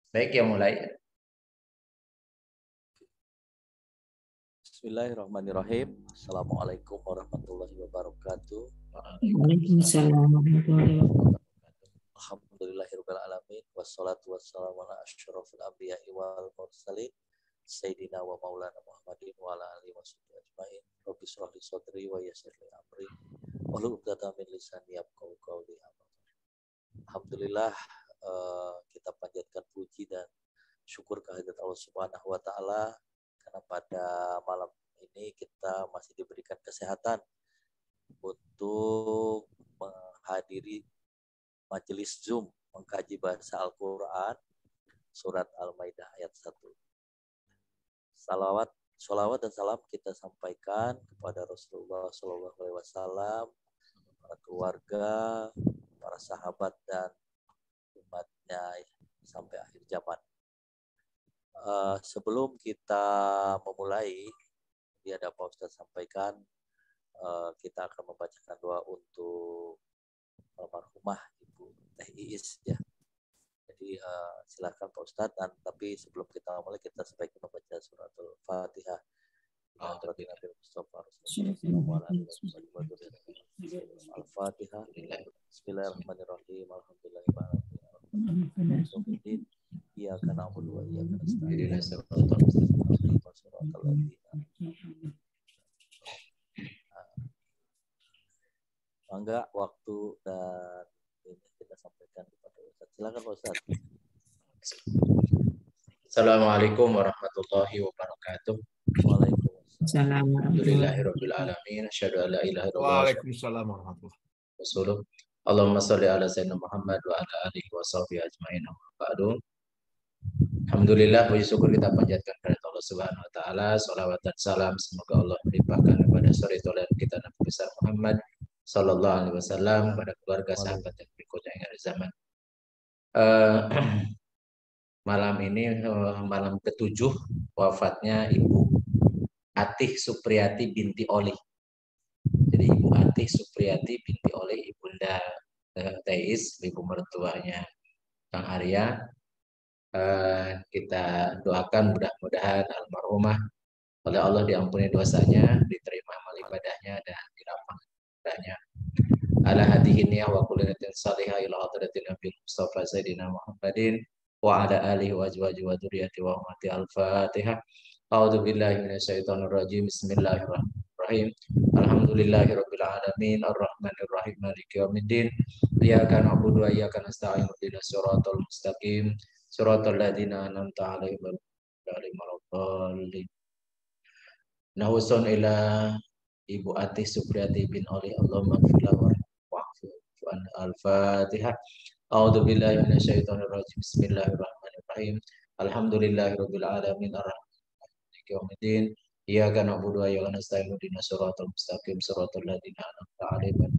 Baik, yang mulai. Bismillahirrahmanirrahim. Assalamualaikum warahmatullahi wabarakatuh. Waalaikumsalam warahmatullahi wabarakatuh. Alhamdulillahirabbil alamin wassalatu wassalamu ala asyrofil anbiya'i wal mursalin sayyidina wa maulana Muhammadin wa ala alihi washabbihi ajmain. Rabbi shrah li sadri wa yassir li amri wahlul 'uqdatam min lisani yafqahu qawli. Alhamdulillah, kita panjatkan puji dan syukur kehadirat Allah Subhanahu wa taala karena pada malam ini kita masih diberikan kesehatan untuk menghadiri majelis Zoom mengkaji bahasa Al-Quran surat Al-Maidah ayat 1. Salawat dan salam kita sampaikan kepada Rasulullah SAW, para keluarga, para sahabat dan umatnya sampai akhir zaman. Sebelum kita memulai, dia ada Pak Ustadz sampaikan, kita akan membacakan doa untuk almarhumah Ibu Teh Iis ya. Jadi silakan Pak Ustadz, dan tapi sebelum kita mulai kita sebaiknya membaca surat Al-Fatihah. Al-Fatihah. Bismillahirrahmanirrahim. Alhamdulillahirrahmanirrahim. Iyyaka na'budu wa iyyaka nasta'in. Mangga waktu dan ini kita sampaikan kepada Ustaz. Silakan Pak Ustaz. Assalamualaikum warahmatullahi wabarakatuh. Waalaikumsalam. Alhamdulillahirabbil alamin. Asyhadu an la ilaha illallah. Waalaikumsalam warahmatullahi wabarakatuh. Allahumma shalli ala sayyidina Muhammad wa ala alihi wa sahbihi ajmain. Ba'du. Alhamdulillah, puji syukur kita panjatkan kepada Allah Subhanahu wa taala. Shalawat dan salam semoga Allah limpahkan kepada suri toleran kita Nabi besar Muhammad sallallahu alaihi wasallam, pada keluarga, sahabat dan berikutnya yang ada zaman. Malam ini malam ke-7 wafatnya Ibu Atih Supriyati binti Oli. Jadi Ibu Atih Supriyati binti Oli, ibunda Teis, ibu mertuanya Kang Arya. Kita doakan mudah-mudahan almarhumah oleh Allah diampuni dosanya, diterima amal ibadahnya dan dirahmati ibadahnya. Ala hadihi niyah wa kullinatin salihah ila hadratin Nabi Mustafa Sayyidina Muhammadin wa ala alihi wa azwajihi wa dzurriyyati wa ummati. Al-Fatihah. A'udzu billahi minasyaitonir rajim. Bismillahirrahmanirrahim. Alhamdulillahirabbil alamin arrahmanir rahim maliki yaumiddin. Iyyaka na'budu wa iyyaka nasta'in ihdinas siratal mustaqim siratal ladzina an'amta 'alaihim ghairil maghdubi 'alaihim. Nahusun ila Ibu Atih Supriyati bin Oli. Allahumma ighfir wa'fu Al-Fatihah. A'udzu billahi minasyaitonir rajim. Bismillahirrahmanirrahim. Alhamdulillahirabbil alamin arrahmanir rahim. Iyyaka na'budu wa iyyaka nasta'in ihdinas siratal mustaqim siratal ladzina an'amta 'alaihim.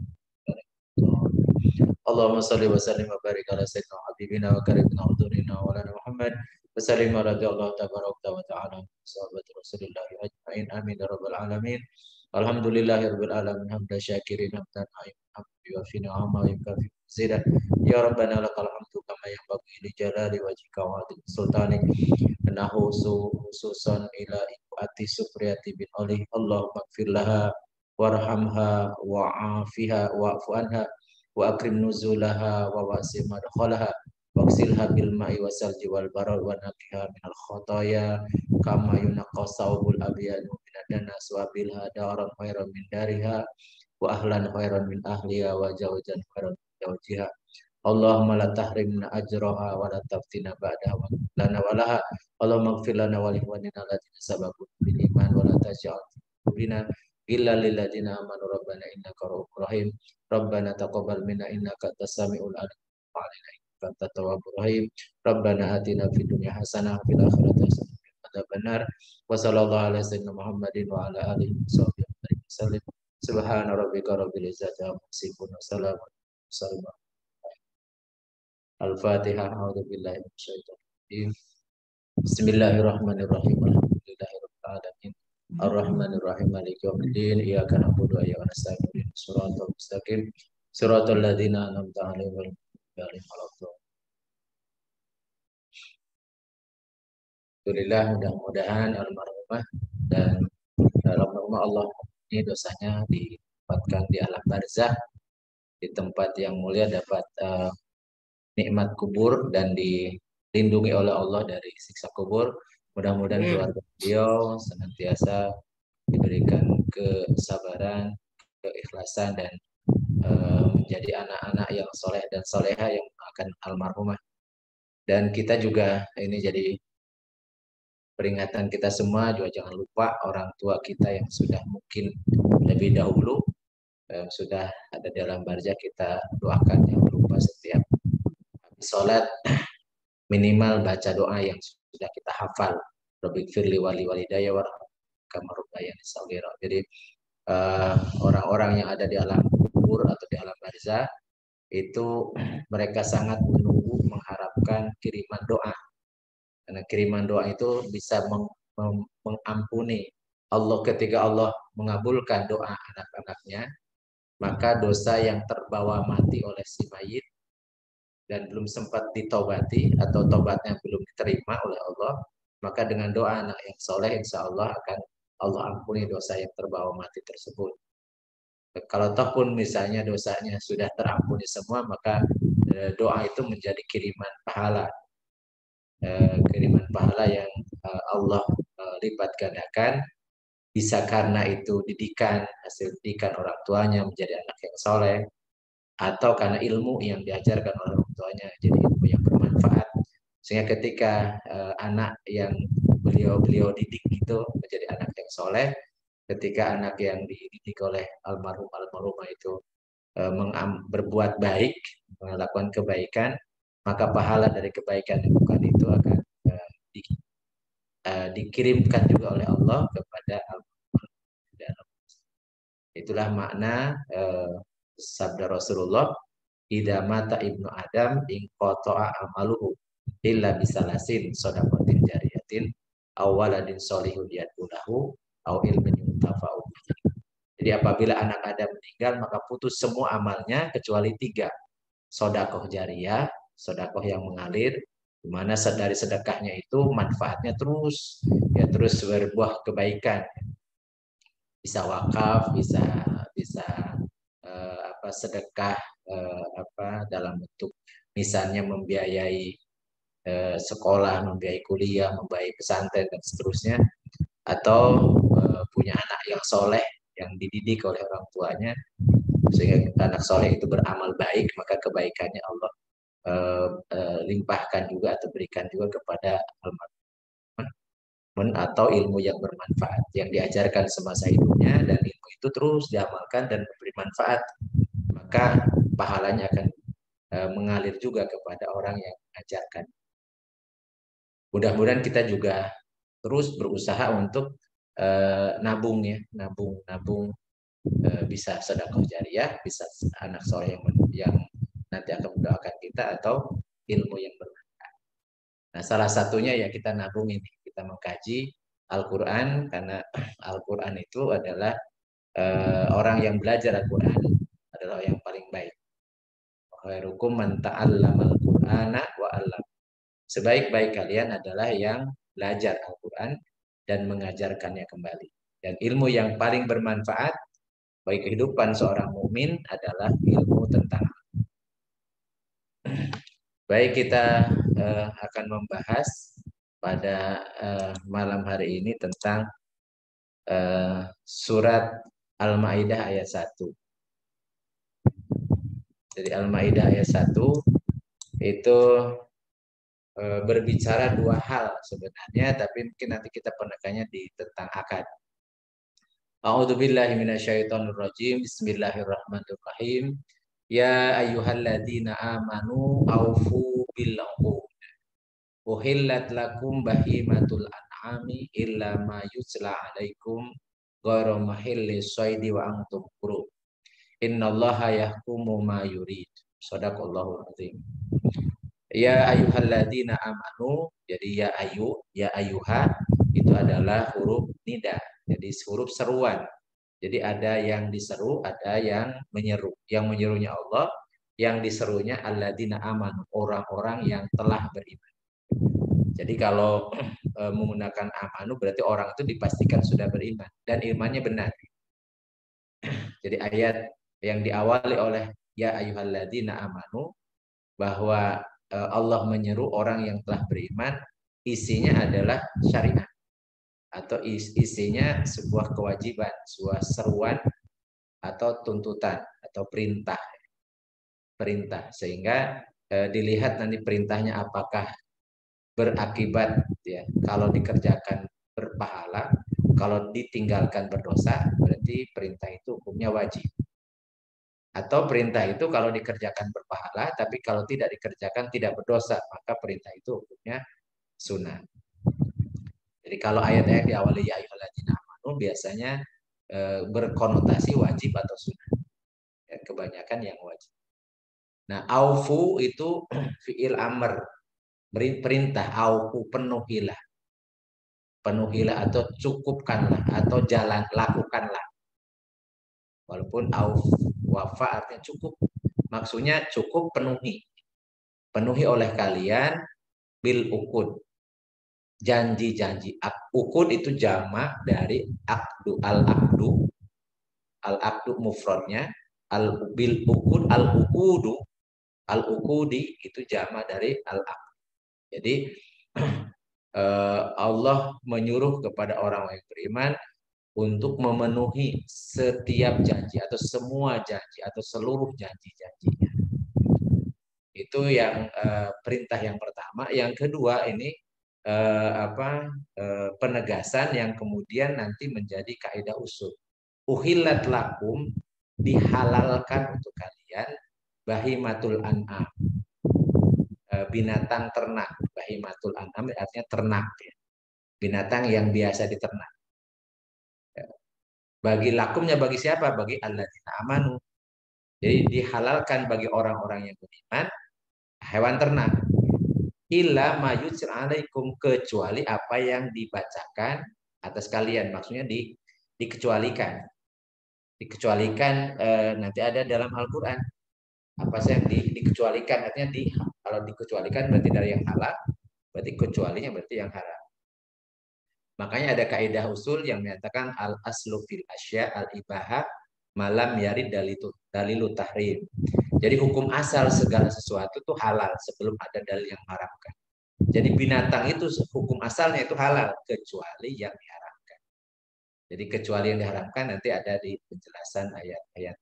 Allahumma shalli wa sallim wa barik ala sayyidina habibina wa karimina wa hudurina wa lana Muhammad wa sallim wa radiyallahu tabaraka wa ta'ala sahabat Rasulullah ajma'in. Amin ya rabbal alamin. Alhamdulillahirabbil alamin hamdan syakirin hamdan hamdi wa fi ni'ama wa kafi zida. Ya rabbana lakal hamdu kama yanbaghi li jalali wajhika wa adil sultanik. Nahu khususan ila Ibu Atih Supriyati bin Oli. Allahumma ighfir laha warhamha wa'afiha wa'fu anha wa akrim nuzulaha wa wasi' madkhalaha waqsilha bil ma'i wasalji wal barad wa naqiha minal khotoya kama yunaqqa sawbul abyadu minadanas wa bilha daran khairan min dariha wa ahlan khairan min ahliha wa zawjan khairan min zawjiha. Allahumma la tahrimna ajraha wa la taftina ba'daha lana wa laha. Allahumma ighfir lana wa li ikhwanina alladziina sabaquna bil iman wa la taj'al qulubana illa lil ladzina amanu rabbana innaka ra'ufur rahim. Rabbana taqabbal minna innaka antas samiul alim wa 'alaina innaka antat tawwabur rahim. Rabbana atina fid dunya hasanah wa fil akhirati hasanah wa qina adzabannar. Wa sallallahu ala sayyidina Muhammadin wa ala alihi wasallam. Subhana rabbika rabbil izzati amma yasifun wa salamun alal mursalin. Al-Fatihah. A'udzu billahi minasyaitonir rajim. Bismillahirrahmanirrahim. Alhamdulillahirabbil alamin. Ar-Rahmanir Rahim Maliki Yaumiddin. Iyyaka na'budu wa iyyaka nasta'in ihdinas siratal mustaqim siratal ladzina an'amta 'alaihim ghairil maghdubi 'alaihim waladdallin. Alhamdulillah, mudah-mudahan almarhumah dan dalam rumah Allah ini dosanya ditempatkan di alam barzah, di tempat yang mulia, dapat nikmat kubur dan dilindungi oleh Allah dari siksa kubur. Mudah-mudahan keluarga beliau senantiasa diberikan kesabaran, keikhlasan, dan menjadi anak-anak yang soleh dan soleha yang akan almarhumah. Dan kita juga ini jadi peringatan kita semua juga, jangan lupa orang tua kita yang sudah mungkin lebih dahulu sudah ada dalam barzah, kita doakan. Jangan lupa setiap habis sholat minimal baca doa yang sudah kita hafal. Rabbighfirli wali walidayya warhamhuma kama rabbayani shaghira. Jadi orang-orang yang ada di alam kubur atau di alam barzah itu mereka sangat menunggu, mengharapkan kiriman doa. Karena kiriman doa itu bisa mengampuni Allah. Ketika Allah mengabulkan doa anak-anaknya, maka dosa yang terbawa mati oleh si mayit dan belum sempat ditobati atau tobatnya belum diterima oleh Allah, maka dengan doa anak yang soleh, insya Allah akan Allah ampuni dosa yang terbawa mati tersebut. Kalau toh pun misalnya dosanya sudah terampuni semua, maka doa itu menjadi kiriman pahala. Kiriman pahala yang Allah lipat gandakan, bisa karena itu didikan, hasil didikan orang tuanya menjadi anak yang soleh, atau karena ilmu yang diajarkan oleh orang tuanya jadi ilmu yang bermanfaat, sehingga ketika anak yang beliau didik itu menjadi anak yang soleh, ketika anak yang dididik oleh almarhumah itu berbuat baik, melakukan kebaikan, maka pahala dari kebaikan yang bukan itu akan dikirimkan juga oleh Allah kepada almarhumah. Itulah makna sabda Rasulullah, idza mata ibnu Adam in qata'a amaluhu illa bisalasin shadaqatin jariyatin aw waladin sholihun yad'ulahu aw ilmin yuntafa'u. Jadi apabila anak Adam meninggal, maka putus semua amalnya kecuali 3. Sedekah jariyah, sedekah yang mengalir, di mana dari sedekahnya itu manfaatnya terus berbuah kebaikan. Bisa wakaf, bisa sedekah dalam bentuk misalnya membiayai sekolah, membiayai kuliah, membiayai pesantren dan seterusnya, atau punya anak yang soleh yang dididik oleh orang tuanya sehingga anak soleh itu beramal baik, maka kebaikannya Allah limpahkan juga atau berikan juga kepada almarhum, atau ilmu yang bermanfaat yang diajarkan semasa hidupnya dan ilmu itu terus diamalkan dan memberi manfaat, maka pahalanya akan mengalir juga kepada orang yang mengajarkan. Mudah-mudahan kita juga terus berusaha untuk nabung, bisa sedekah jariyah, bisa anak soleh yang nanti akan mendoakan kita, atau ilmu yang bermanfaat. Nah, salah satunya ya kita nabung ini, kita mengkaji Al-Quran, karena Al-Quran itu adalah orang yang belajar Al-Quran adalah yang paling baik. Khairukum man ta'allamal Qur'ana wa 'allam. Sebaik-baik kalian adalah yang belajar Al-Quran dan mengajarkannya kembali. Dan ilmu yang paling bermanfaat bagi kehidupan seorang mukmin adalah ilmu tentang. Baik, kita akan membahas pada malam hari ini tentang surat Al-Maidah ayat 1. Jadi Al-Maidah ayat 1 itu berbicara 2 hal sebenarnya, tapi mungkin nanti kita penekannya di tentang akad. A'udzubillahi minasyaitonirrajim. Bismillahirrahmanirrahim. Ya ayyuhalladzina amanu aufu bil 'uqud. Uhillat lakum bahimatul an'ami illa ma yutla 'alaikum ghairu mahilli shaidi wa antum hurum. Innallaha yahkumu ma yurid. Shadaqallahul azim. Ya ayyuhalladzina amanu, jadi ya ayyuha itu adalah huruf nida. Jadi huruf seruan. Jadi ada yang diseru, ada yang menyeru. Yang menyerunya Allah, yang diserunya alladzina amanu, orang-orang yang telah beriman. Jadi kalau menggunakan amanu berarti orang itu dipastikan sudah beriman dan imannya benar. Jadi ayat yang diawali oleh ya ayyuhalladzina amanu, bahwa Allah menyeru orang yang telah beriman, isinya adalah syariat atau isinya sebuah kewajiban, sebuah seruan atau tuntutan atau perintah. Sehingga dilihat nanti perintahnya apakah berakibat, ya, kalau dikerjakan berpahala, kalau ditinggalkan berdosa, berarti perintah itu hukumnya wajib. Atau perintah itu kalau dikerjakan berpahala, tapi kalau tidak dikerjakan tidak berdosa, maka perintah itu hukumnya sunnah. Jadi kalau ayat-ayat diawali ya ayyuhalladzina amanu biasanya berkonotasi wajib atau sunnah. Ya, kebanyakan yang wajib. Nah, aufu itu fi'il amr, perintah. Aufu, penuhilah. Penuhilah atau cukupkanlah atau lakukanlah. Walaupun auf wafa artinya cukup. Maksudnya cukup penuhi. Penuhi oleh kalian bil ukud. Janji-janji. Ukud itu jamak dari akdu. Al-akdu. Al-akdu mufradnya. Bil ukud, al-ukudu. Al-ukudi itu jamak dari al-akdu. Jadi Allah menyuruh kepada orang yang beriman untuk memenuhi setiap janji atau semua janji atau seluruh janji-janjinya. Itu yang perintah yang pertama. Yang kedua ini penegasan yang kemudian nanti menjadi kaidah usul. Uhillat lakum, dihalalkan untuk kalian bahimatul an'am, binatang ternak. Bahimatul an'am artinya ternak, ya. Binatang yang biasa diternak. Bagi lakumnya bagi siapa? Bagi alladzina amanu. Jadi dihalalkan bagi orang-orang yang beriman hewan ternak. Illa mayutsir alaikum, kecuali apa yang dibacakan atas kalian. Maksudnya dikecualikan. Dikecualikan nanti ada dalam Al-Qur'an. Apa sih yang dikecualikan? Artinya kalau dikecualikan berarti dari yang halal, berarti kecualinya berarti yang haram. Makanya ada kaidah usul yang menyatakan al-aslu fil asya al-ibaha malam yarid dalilu tahrim. Jadi hukum asal segala sesuatu itu halal sebelum ada dalil yang mengharamkan. Jadi binatang itu hukum asalnya itu halal kecuali yang diharamkan. Jadi kecuali yang diharamkan nanti ada di penjelasan ayat-ayat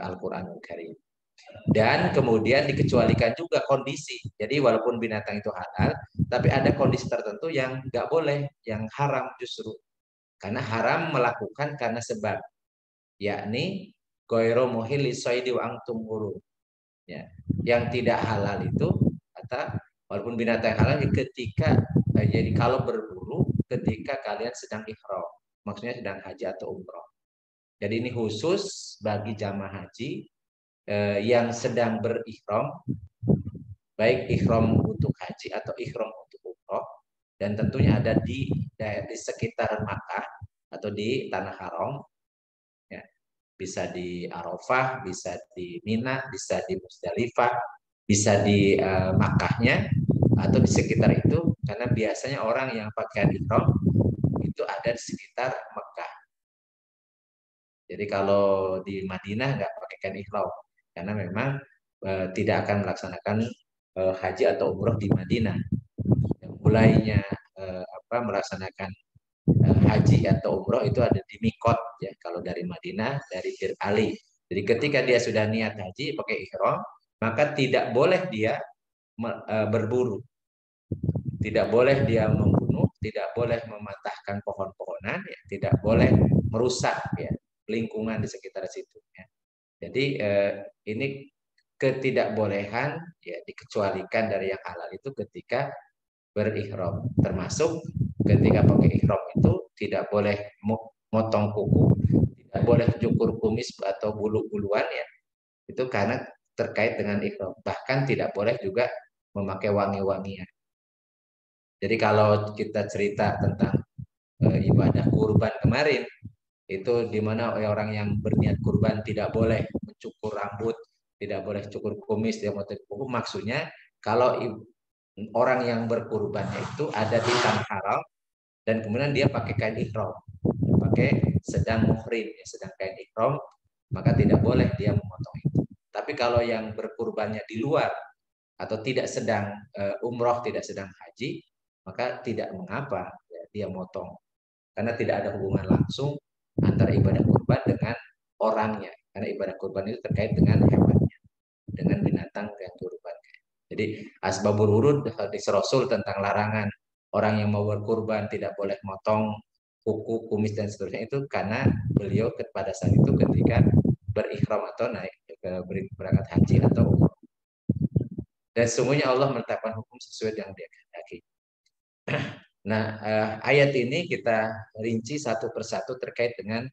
Al-Qur'anul Karim. Dan kemudian dikecualikan juga kondisi. Jadi walaupun binatang itu halal, tapi ada kondisi tertentu yang nggak boleh, yang haram justru. Karena haram melakukan karena sebab, yakni goiro muhili soidi wa antum huru. Ya, yang tidak halal itu kata walaupun binatang halal ketika jadi kalau berburu ketika kalian sedang ihram, maksudnya sedang haji atau umroh. Jadi ini khusus bagi jamaah haji yang sedang berihram, baik ihram untuk haji atau ihram untuk umroh, dan tentunya ada di sekitar Makkah atau di tanah haram, ya. Bisa di Arafah, bisa di Mina, bisa di Musdalifah, bisa di Makkahnya atau di sekitar itu, karena biasanya orang yang pakai ihram itu ada di sekitar Makkah. Jadi kalau di Madinah nggak pakaikan ihram, karena memang tidak akan melaksanakan haji atau umroh di Madinah. Yang mulainya melaksanakan haji atau umroh itu ada di Mikot, ya, kalau dari Madinah, dari Bir Ali. Jadi ketika dia sudah niat haji pakai ihram, maka tidak boleh dia berburu, tidak boleh dia membunuh, tidak boleh mematahkan pohon-pohonan, ya, tidak boleh merusak, ya, lingkungan di sekitar situ, ya. Jadi ini ketidakbolehan, ya, dikecualikan dari yang halal itu ketika berihram, termasuk ketika pakai ihram itu tidak boleh motong kuku, tidak boleh cukur kumis atau bulu-buluan, ya, itu karena terkait dengan ihram. Bahkan tidak boleh juga memakai wangi-wangian. Jadi kalau kita cerita tentang ibadah kurban kemarin, itu di mana orang yang berniat kurban tidak boleh mencukur rambut, tidak boleh cukur kumis, tidak boleh cukur kuku. Maksudnya kalau orang yang berkurbannya itu ada di tanah haram dan kemudian dia pakai kain ihram, pakai sedang muhrim, ya, sedang kain ihram, maka tidak boleh dia memotong itu. Tapi kalau yang berkurbannya di luar atau tidak sedang umroh, tidak sedang haji, maka tidak mengapa ya, dia motong, karena tidak ada hubungan langsung antara ibadah kurban dengan orangnya, karena ibadah kurban itu terkait dengan hewannya, dengan binatang yang kurban. Jadi asbabul wurud hadis Rasul tentang larangan orang yang mau berkurban tidak boleh motong kuku, kumis dan seterusnya itu karena beliau pada saat itu ketika berikhram atau naik ke berangkat haji atau umroh. Dan sesungguhnya Allah menetapkan hukum sesuai dengan Dia kehendaki. Nah, ayat ini kita rinci satu persatu terkait dengan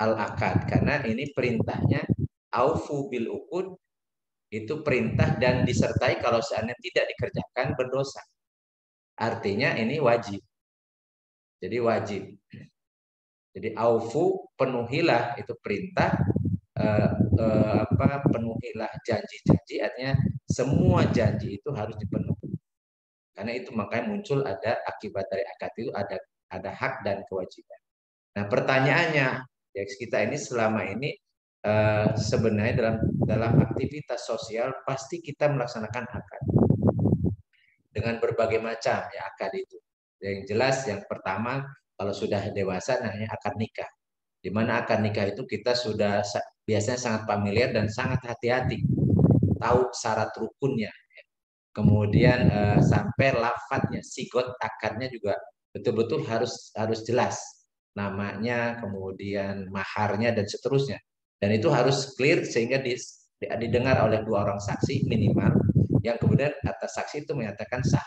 al-akad, karena ini perintahnya aufu bil uqud, itu perintah dan disertai kalau seandainya tidak dikerjakan berdosa. Artinya ini wajib. Jadi wajib. Jadi aufu, penuhilah, itu perintah, penuhilah janji-janji, artinya semua janji itu harus dipenuhi. Karena itu makanya muncul ada akibat dari akad itu ada hak dan kewajiban. Nah, pertanyaannya, ya kita ini selama ini sebenarnya dalam aktivitas sosial pasti kita melaksanakan akad dengan berbagai macam ya akad itu. Yang jelas yang pertama kalau sudah dewasa namanya akad nikah. Di mana akad nikah itu kita sudah biasanya sangat familiar dan sangat hati-hati, tahu syarat rukunnya, kemudian sampai lafadznya, sigot akadnya juga betul-betul harus jelas, namanya, kemudian maharnya dan seterusnya. Dan itu harus clear sehingga didengar oleh dua orang saksi minimal, yang kemudian atas saksi itu menyatakan sah.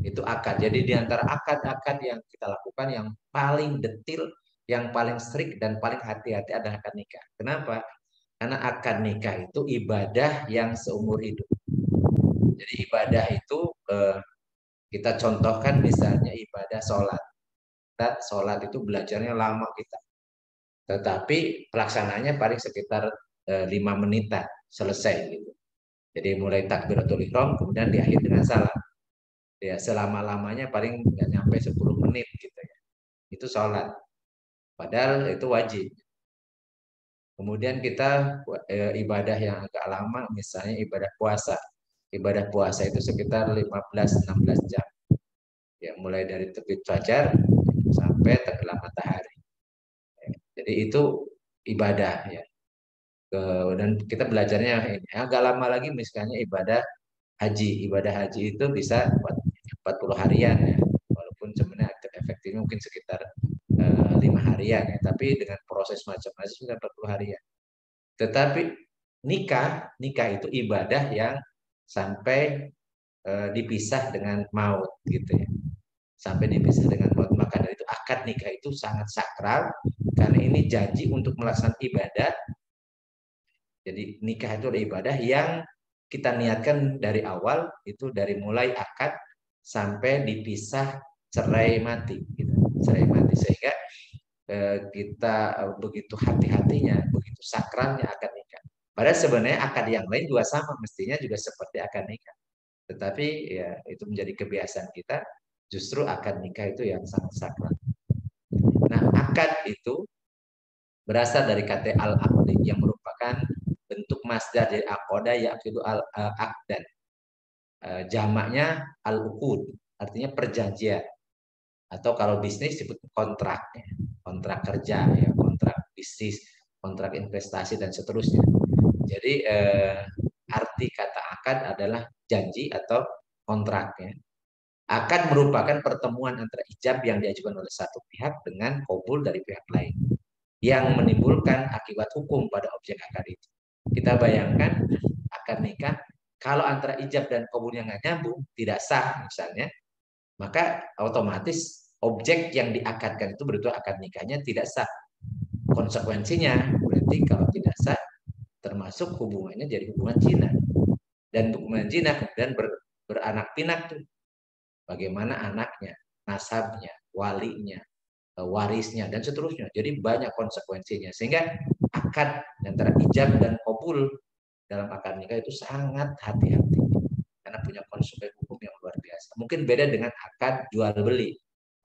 Itu akad. Jadi di antara akad-akad yang kita lakukan yang paling detil, yang paling strict dan paling hati-hati adalah akad nikah. Kenapa? Karena akad nikah itu ibadah yang seumur hidup. Jadi ibadah itu kita contohkan misalnya ibadah sholat. Sholat itu belajarnya lama kita. Tetapi pelaksananya paling sekitar 5 menitan selesai gitu. Jadi mulai takbiratul ihram kemudian diakhiri dengan salam. Ya selama-lamanya paling nggak nyampe 10 menit gitu ya. Itu sholat. Padahal itu wajib. Kemudian kita ibadah yang agak lama misalnya ibadah puasa. Ibadah puasa itu sekitar 15-16 jam. Ya mulai dari terbit fajar sampai tenggelam matahari. Jadi itu ibadah ya. Dan kita belajarnya ini agak lama lagi misalnya ibadah haji. Ibadah haji itu bisa 40 harian ya. Walaupun sebenarnya efektifnya mungkin sekitar 5 harian ya, tapi dengan proses macam-macam sudah 40 harian. Tetapi nikah itu ibadah yang sampai dipisah dengan maut gitu ya. Sampai dipisah dengan maut. Maka dari itu akad nikah itu sangat sakral karena ini janji untuk melaksanakan ibadah. Jadi nikah itu adalah ibadah yang kita niatkan dari awal, itu dari mulai akad sampai dipisah cerai mati gitu. Cerai mati sehingga kita begitu hati-hatinya, begitu sakralnya akad nikah. Padahal sebenarnya akad yang lain juga sama, mestinya juga seperti akad nikah. Tetapi ya itu menjadi kebiasaan kita, justru akad nikah itu yang sangat sakral. Nah, akad itu berasal dari kata al-aqd yang merupakan bentuk masdar dari aqada yaqidu al-aqdan. Jamaknya al-uqud, artinya perjanjian. Atau kalau bisnis disebut kontrak, ya. Kontrak kerja, ya, kontrak bisnis, kontrak investasi dan seterusnya. Jadi arti kata akad adalah janji atau kontrak. Ya. Akad merupakan pertemuan antara ijab yang diajukan oleh satu pihak dengan qabul dari pihak lain yang menimbulkan akibat hukum pada objek akad itu. Kita bayangkan akad nikah kalau antara ijab dan qabulnya nggak nyambung, tidak sah misalnya, maka otomatis objek yang diakadkan itu berarti akad nikahnya tidak sah. Konsekuensinya berarti kalau tidak sah termasuk hubungannya jadi hubungan zina. Dan hubungan zina kemudian beranak pinak tuh. Bagaimana anaknya, nasabnya, walinya, warisnya dan seterusnya. Jadi banyak konsekuensinya. Sehingga akad antara ijab dan qabul dalam akad nikah itu sangat hati-hati karena punya konsekuensi hukum yang luar biasa. Mungkin beda dengan akad jual beli.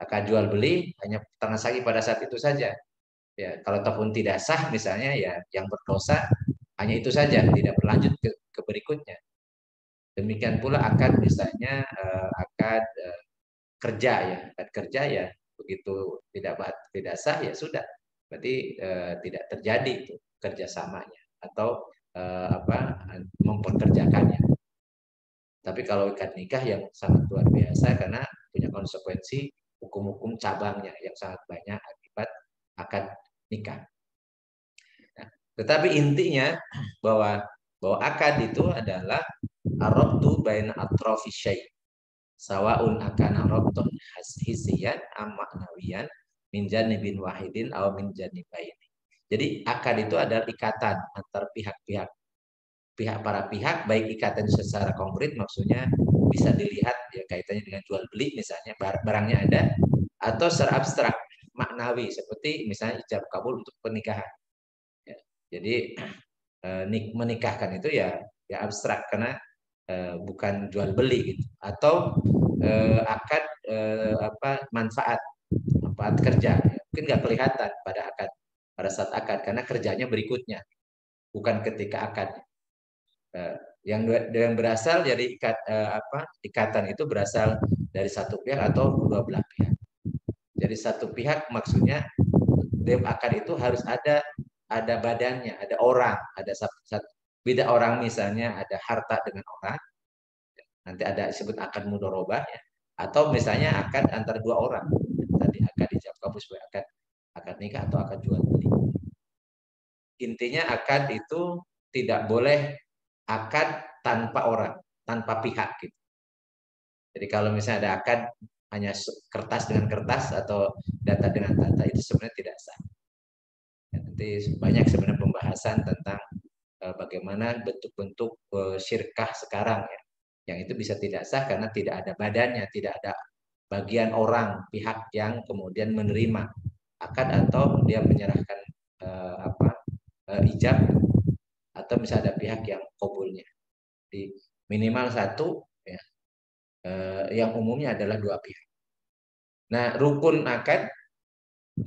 Akad jual beli hanya transaksi pada saat itu saja. Ya, kalau ataupun tidak sah misalnya ya yang berdosa hanya itu saja, tidak berlanjut ke berikutnya. Demikian pula akad misalnya akad kerja ya, akad kerja ya begitu tidak sah ya sudah, berarti tidak terjadi itu kerjasamanya atau memperkerjakannya. Tapi kalau akad nikah yang sangat luar biasa karena punya konsekuensi hukum-hukum cabangnya yang sangat banyak akibat akad nikah. Nah, tetapi intinya bahwa akad itu adalah arabtu baina atrafi syai'. Sawaun akana rabtun hissiyan am ma'nawiyan min janibin wahidin aw min janibaini. Jadi akad itu adalah ikatan antar pihak-pihak. Para pihak, baik ikatan secara konkret maksudnya bisa dilihat ya kaitannya dengan jual beli misalnya barangnya ada, atau secara abstrak maknawi seperti misalnya ijab kabul untuk pernikahan. Ya, jadi menikahkan itu ya abstrak karena bukan jual beli gitu. Atau akad manfaat kerja ya. Mungkin nggak kelihatan pada saat akad karena kerjanya berikutnya bukan ketika akad. Yang berasal dari ikatan itu berasal dari satu pihak atau kedua belah pihak. Jadi satu pihak maksudnya dalam akad itu harus ada badannya, ada orang, ada satu beda orang misalnya ada harta dengan orang, nanti ada disebut akad mudharabah ya. Atau misalnya akad antara dua orang, tadi akad ijab kabul sebagai akad nikah atau akad jual beli. Intinya akad itu tidak boleh akad tanpa orang, tanpa pihak gitu. Jadi kalau misalnya ada akad hanya kertas dengan kertas atau data dengan data itu sebenarnya tidak sah. Ya, nanti banyak sebenarnya pembahasan tentang bagaimana bentuk-bentuk syirkah sekarang ya. Yang itu bisa tidak sah karena tidak ada badannya, tidak ada bagian orang pihak yang kemudian menerima akad atau dia menyerahkan ijab atau misalnya ada pihak yang kabulnya. Di minimal satu ya, yang umumnya adalah dua pihak. Nah, rukun akad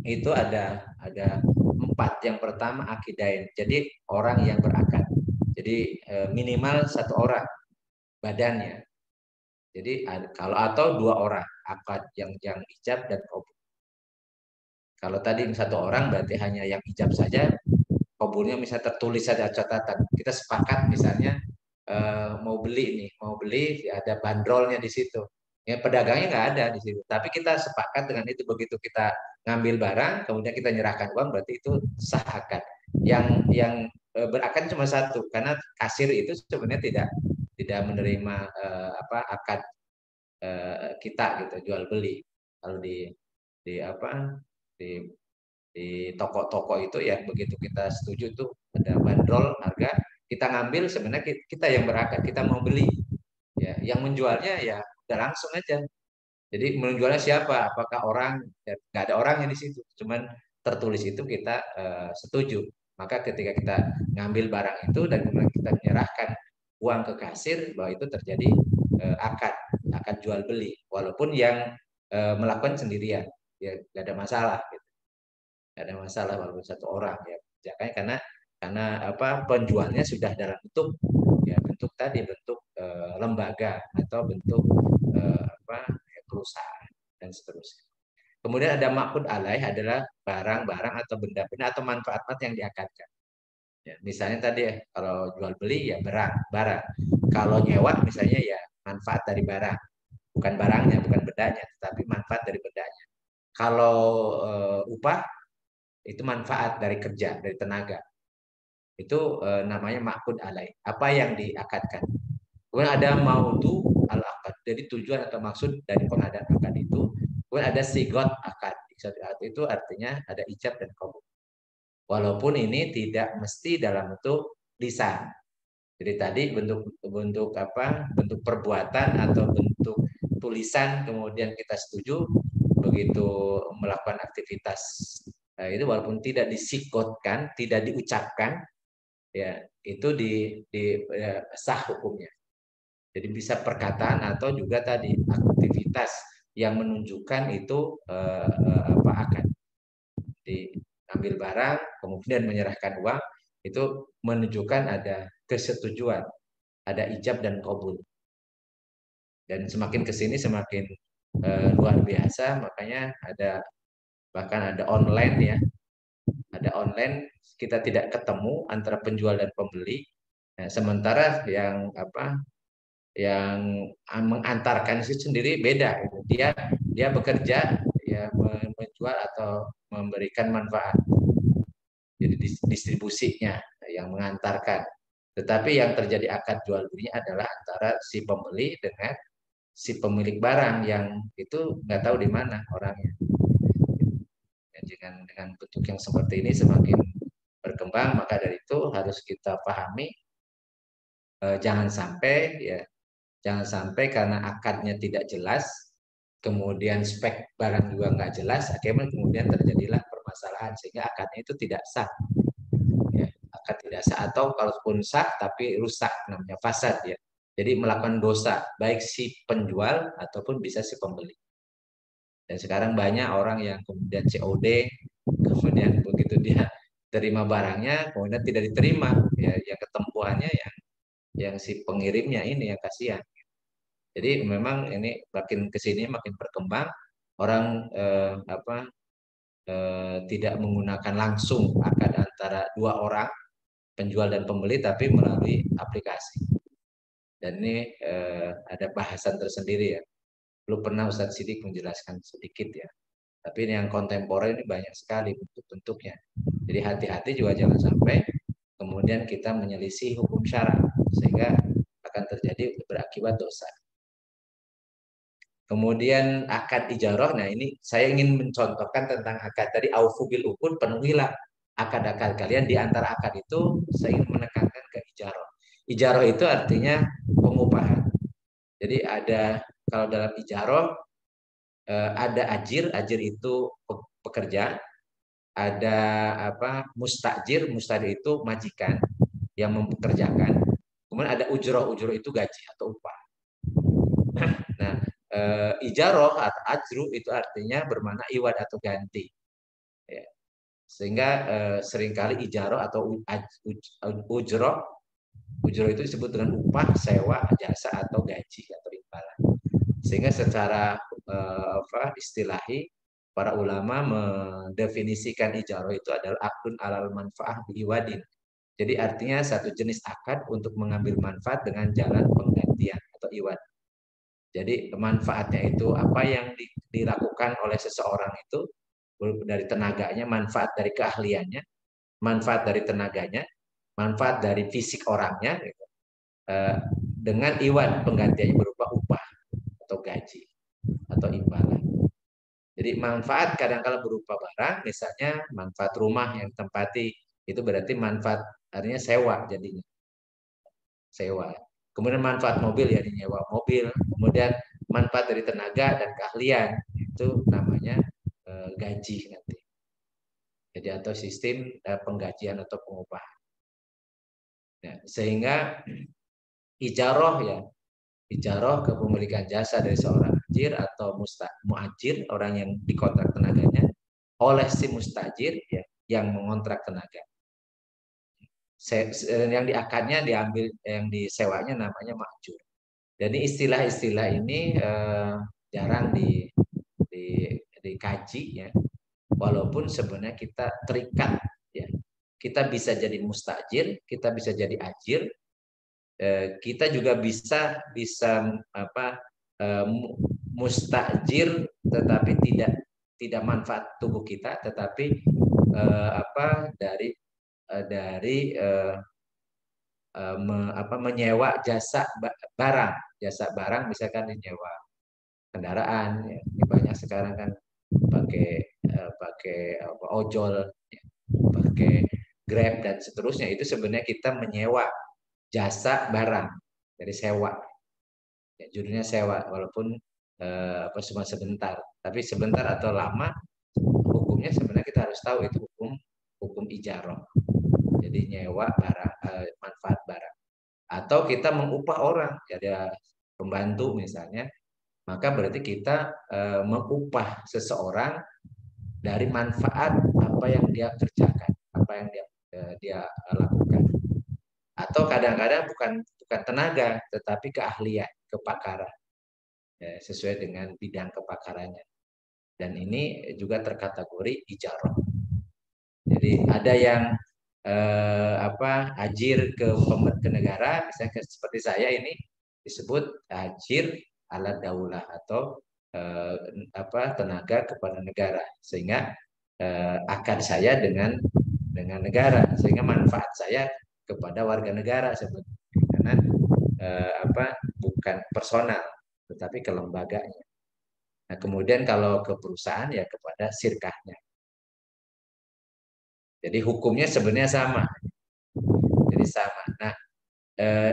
itu ada 4. Yang pertama akidain. Jadi orang yang berakad. Jadi minimal 1 orang badannya. Jadi kalau atau 2 orang akad yang ijab dan kabul. Kalau tadi 1 orang berarti hanya yang ijab saja, kabulnya misalnya tertulis saja catatan. Kita sepakat misalnya mau beli ada bandrolnya di situ. Ya pedagangnya nggak ada di situ. Tapi kita sepakat dengan itu begitu kita ngambil barang, kemudian kita nyerahkan uang, berarti itu sah akad. Yang berakad cuma 1 karena kasir itu sebenarnya tidak menerima akad kita gitu jual beli. Kalau di toko-toko itu ya begitu kita setuju tuh ada bandrol harga kita ngambil sebenarnya kita yang berakad kita mau beli ya yang menjualnya ya udah langsung aja jadi menjualnya siapa apakah orang ya, nggak ada orangnya di situ cuman tertulis itu kita setuju maka ketika kita ngambil barang itu dan kemudian kita menyerahkan uang ke kasir bahwa itu terjadi akad jual beli walaupun yang melakukan sendirian ya nggak ada masalah gitu. Tidak ada masalah walaupun 1 orang ya karena penjualnya sudah dalam bentuk lembaga atau bentuk perusahaan dan seterusnya. Kemudian ada ma'qud alaih adalah barang-barang atau benda-benda atau manfaat yang diakadkan. Ya, misalnya tadi kalau jual beli ya barang. Kalau nyewa misalnya ya manfaat dari barang, bukan barangnya, bukan bendanya, tetapi manfaat dari bendanya. Kalau upah itu manfaat dari kerja, dari tenaga. Itu namanya ma'qud alaih. Apa yang diakadkan. Kemudian ada maudu al-akad. Jadi tujuan atau maksud dari pengadaan akad itu. Kemudian ada sigot akad. Itu artinya ada ijab dan kabul. Walaupun ini tidak mesti dalam bentuk lisan. Jadi tadi bentuk perbuatan atau bentuk tulisan kemudian kita setuju begitu melakukan aktivitas itu walaupun tidak disikotkan, tidak diucapkan, ya itu sah hukumnya. Jadi bisa perkataan atau juga tadi aktivitas yang menunjukkan itu akad. Diambil barang, kemudian menyerahkan uang, itu menunjukkan ada kesetujuan, ada ijab dan qabul. Dan semakin kesini semakin luar biasa, makanya bahkan ada online ya, ada online kita tidak ketemu antara penjual dan pembeli. Nah, sementara yang mengantarkan itu sendiri beda. Dia bekerja ya menjual atau memberikan manfaat. Jadi distribusinya yang mengantarkan. Tetapi yang terjadi akad jual belinya adalah antara si pembeli dengan si pemilik barang yang itu nggak tahu di mana orangnya. Dengan bentuk yang seperti ini semakin berkembang, maka dari itu harus kita pahami jangan sampai karena akadnya tidak jelas, kemudian spek barang juga nggak jelas, akhirnya kemudian terjadilah permasalahan sehingga akadnya itu tidak sah. Ya, akad tidak sah atau kalaupun sah tapi rusak, namanya fasad ya. Jadi melakukan dosa baik si penjual ataupun bisa si pembeli. Dan sekarang banyak orang yang kemudian COD, kemudian begitu dia terima barangnya, kemudian tidak diterima, ya ketempuhannya yang si pengirimnya ini yang kasihan. Jadi memang ini makin kesini makin berkembang, orang tidak menggunakan langsung akad antara dua orang penjual dan pembeli, tapi melalui aplikasi. Dan ini ada bahasan tersendiri ya. Belum pernah Ustadz Sidik menjelaskan sedikit ya. Tapi ini yang kontemporer ini banyak sekali bentuk-bentuknya. Jadi hati-hati juga jangan sampai kemudian kita menyelisih hukum syara sehingga akan terjadi berakibat dosa. Kemudian akad ijarah, nah ini saya ingin mencontohkan tentang akad tadi, aufu bil uqud, penuhilah akad-akad kalian. Di antara akad itu saya ingin menekankan ke ijarah. Ijarah itu artinya pengupahan. Jadi ada, kalau dalam ijarah ada ajir itu pekerja, ada mustajir itu majikan yang mempekerjakan, kemudian ada ujroh itu gaji atau upah. Nah, ijaroh atau ajru itu artinya bermakna iwad atau ganti. Ya. Sehingga seringkali ijaroh atau ujroh itu disebut dengan upah, sewa, jasa atau gaji atau imbalan. Sehingga secara istilahi para ulama mendefinisikan ijaroh itu adalah akun alal manfaah biwadin. Jadi artinya satu jenis akad untuk mengambil manfaat dengan jalan penggantian atau iwad. Jadi manfaatnya itu apa yang dilakukan oleh seseorang itu dari tenaganya, manfaat dari keahliannya, manfaat dari tenaganya, manfaat dari fisik orangnya, gitu. Dengan iwan penggantiannya berupa upah atau gaji atau imbalan. Jadi manfaat kadang-kala berupa barang, misalnya manfaat rumah yang ditempati, itu berarti manfaat artinya sewa jadinya. Sewa. Kemudian manfaat mobil ya dinyewa mobil, kemudian manfaat dari tenaga dan keahlian itu namanya gaji nanti. Jadi atau sistem penggajian atau pengupahan. Nah, sehingga ijaroh ya, ijaroh kepemilikan jasa dari seorang ajir atau muajir, orang yang dikontrak tenaganya, oleh si mustajir ya, yang mengontrak tenaga. Yang diakadnya diambil, yang disewanya namanya ma'jur. Jadi istilah-istilah ini jarang dikaji ya. Walaupun sebenarnya kita terikat ya. Kita bisa jadi mustajir, kita bisa jadi ajir, kita juga bisa mustajir tetapi tidak manfaat tubuh kita, tetapi menyewa jasa barang, misalkan menyewa kendaraan ya. Ini banyak sekarang kan pakai ojol ya, pakai Grab dan seterusnya, itu sebenarnya kita menyewa jasa barang dari sewa ya, judulnya sewa, walaupun cuma sebentar, tapi sebentar atau lama hukumnya sebenarnya kita harus tahu itu hukum ijarah. Jadi nyewa barang, manfaat barang Atau kita mengupah orang, ada pembantu misalnya, maka berarti kita mengupah seseorang dari manfaat apa yang dia kerjakan, apa yang dia lakukan. Atau kadang-kadang bukan tenaga, tetapi keahlian, kepakaran, ya, sesuai dengan bidang kepakarannya. Dan ini juga terkategori ijarah. Jadi ada yang ajir ke negara, misalnya seperti saya ini disebut ajir ala daulah atau tenaga kepada negara, sehingga akad saya dengan negara, sehingga manfaat saya kepada warga negara sebetulnya, karena bukan personal tetapi ke lembaganya. Nah, kemudian kalau ke perusahaan ya kepada sirkahnya. Jadi hukumnya sebenarnya sama. Jadi sama. Nah,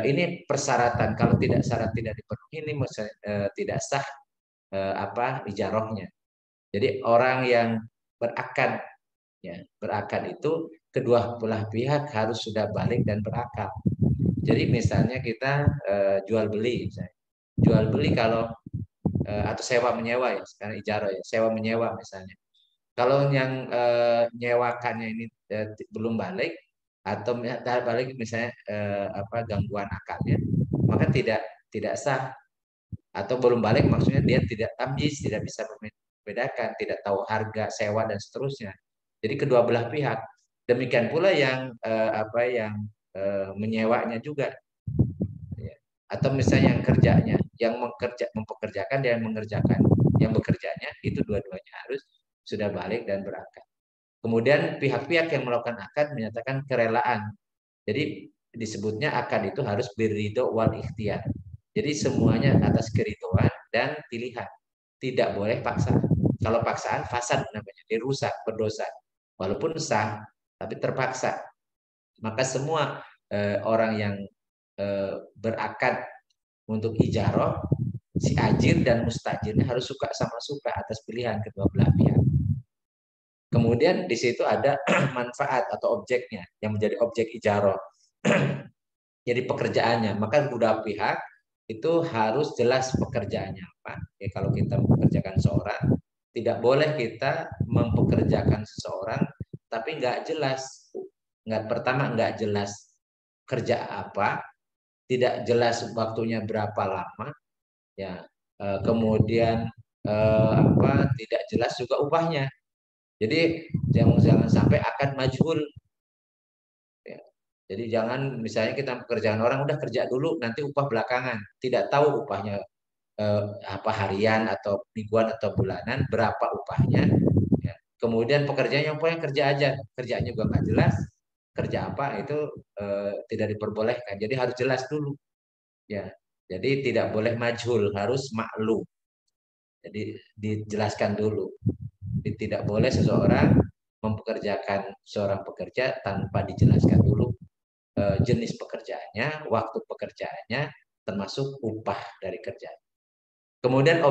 ini persyaratan, kalau syarat tidak dipenuhi ini tidak sah ijarahnya. Jadi orang yang berakad, ya, berakad itu kedua belah pihak harus sudah balik dan berakal. Jadi misalnya kita jual beli, misalnya. Jual beli kalau atau sewa menyewa ya, sekarang ijarah ya, sewa menyewa misalnya. Kalau yang nyewakannya ini belum balik atau balik misalnya gangguan akalnya, maka tidak sah. Atau belum balik maksudnya dia tidak tamyiz, tidak bisa membedakan, tidak tahu harga sewa dan seterusnya. Jadi kedua belah pihak. Demikian pula yang menyewanya juga. Ya. Atau misalnya yang kerjanya, yang mempekerjakan dan mengerjakan, yang bekerjanya itu dua-duanya harus sudah balik dan berakad. Kemudian pihak-pihak yang melakukan akad menyatakan kerelaan. Jadi disebutnya akad itu harus birridho wal ikhtiar. Jadi semuanya atas keridhaan dan pilihan. Tidak boleh paksa. Kalau paksaan fasad namanya, dirusak, berdosa. Walaupun sah, tapi terpaksa. Maka semua orang yang berakad untuk ijarah, si ajir dan mustajirnya harus suka sama suka atas pilihan kedua belah pihak. Kemudian di situ ada manfaat atau objeknya yang menjadi objek ijarah. Jadi pekerjaannya, maka kedua pihak itu harus jelas pekerjaannya apa. Ya, kalau kita mempekerjakan seorang, tidak boleh kita mempekerjakan seseorang tapi nggak jelas. Pertama nggak jelas kerja apa, tidak jelas waktunya berapa lama, ya. Kemudian tidak jelas juga upahnya. Jadi jangan sampai akan majhul. Ya. Jadi jangan misalnya kita pekerjaan orang udah kerja dulu nanti upah belakangan, tidak tahu upahnya apa harian atau mingguan atau bulanan berapa upahnya. Ya. Kemudian pekerjaan yang pokoknya kerja aja, kerjaannya juga nggak jelas, kerja apa itu tidak diperbolehkan. Jadi harus jelas dulu. Ya. Jadi tidak boleh majhul, harus maklum. Jadi dijelaskan dulu. Jadi tidak boleh seseorang mempekerjakan seorang pekerja tanpa dijelaskan dulu jenis pekerjaannya, waktu pekerjaannya, termasuk upah dari kerjaan. Kemudian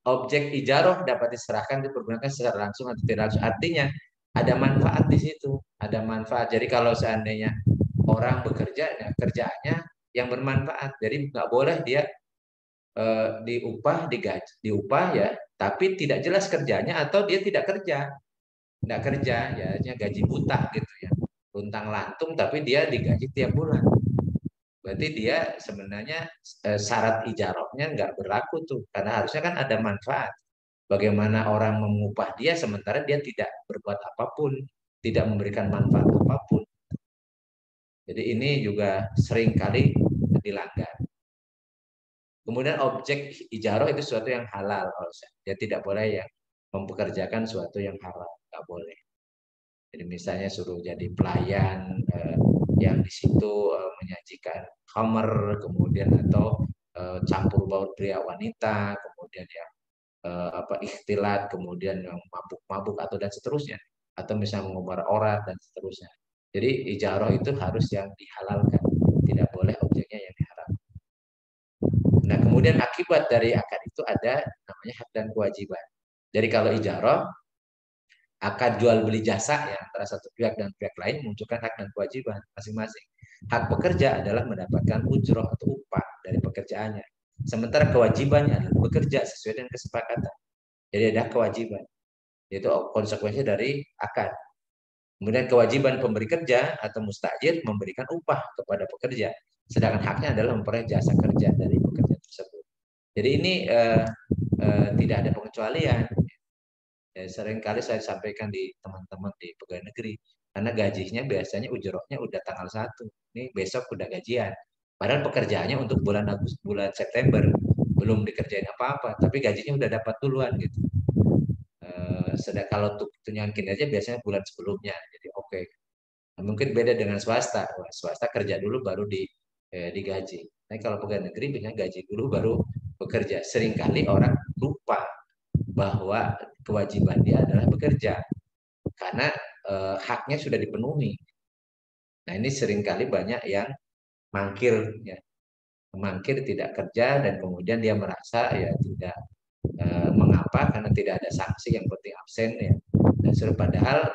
objek ijarah dapat diserahkan dipergunakan secara langsung atau tidak langsung. Artinya ada manfaat di situ, ada manfaat. Jadi kalau seandainya orang bekerja, ya, kerjaannya yang bermanfaat, jadi nggak boleh dia diupah ya, tapi tidak jelas kerjanya atau dia tidak kerja, nggak kerja, ya gaji buta gitu ya, luntang lantung, tapi dia digaji tiap bulan. Berarti dia sebenarnya syarat ijarahnya nggak berlaku tuh, karena harusnya kan ada manfaat. Bagaimana orang mengupah dia sementara dia tidak berbuat apapun, tidak memberikan manfaat apapun. Jadi ini juga sering kali dilanggar. Kemudian objek ijarah itu sesuatu yang halal. Dia tidak boleh yang mempekerjakan sesuatu yang halal, nggak boleh. Jadi misalnya suruh jadi pelayan yang di situ menyajikan khamar, kemudian atau campur baur pria wanita, kemudian yang ikhtilat, kemudian yang mabuk-mabuk atau dan seterusnya, atau misalnya mengubah orat dan seterusnya. Jadi ijarah itu harus yang dihalalkan, tidak boleh objeknya yang diharamkan. Nah, kemudian akibat dari akad itu ada namanya hak dan kewajiban. Jadi kalau ijarah, akad jual beli jasa ya antara satu pihak dan pihak lain memunculkan hak dan kewajiban masing-masing. Hak pekerja adalah mendapatkan ujroh atau upah dari pekerjaannya. Sementara kewajibannya adalah bekerja sesuai dengan kesepakatan. Jadi ada kewajiban. Yaitu konsekuensi dari akad. Kemudian kewajiban pemberi kerja atau mustajir memberikan upah kepada pekerja. Sedangkan haknya adalah memperoleh jasa kerja dari pekerja tersebut. Jadi ini tidak ada pengecualian. Sering kali saya sampaikan di teman-teman di pegawai negeri. Karena gajinya biasanya ujrohnya udah tanggal 1. Ini besok udah gajian. Padahal pekerjaannya untuk bulan September. Belum dikerjain apa-apa. Tapi gajinya udah dapat duluan gitu. Sedang kalau untuk tunjangan kinerja biasanya bulan sebelumnya. Jadi oke. Mungkin beda dengan swasta. Swasta kerja dulu baru digaji. Nah, kalau pegawai negeri biasanya gaji dulu baru bekerja. Seringkali orang lupa bahwa kewajiban dia adalah bekerja karena haknya sudah dipenuhi. Nah, ini seringkali banyak yang mangkir ya. Mangkir tidak kerja dan kemudian dia merasa ya tidak mengapa karena tidak ada sanksi, yang penting absen ya. Dan padahal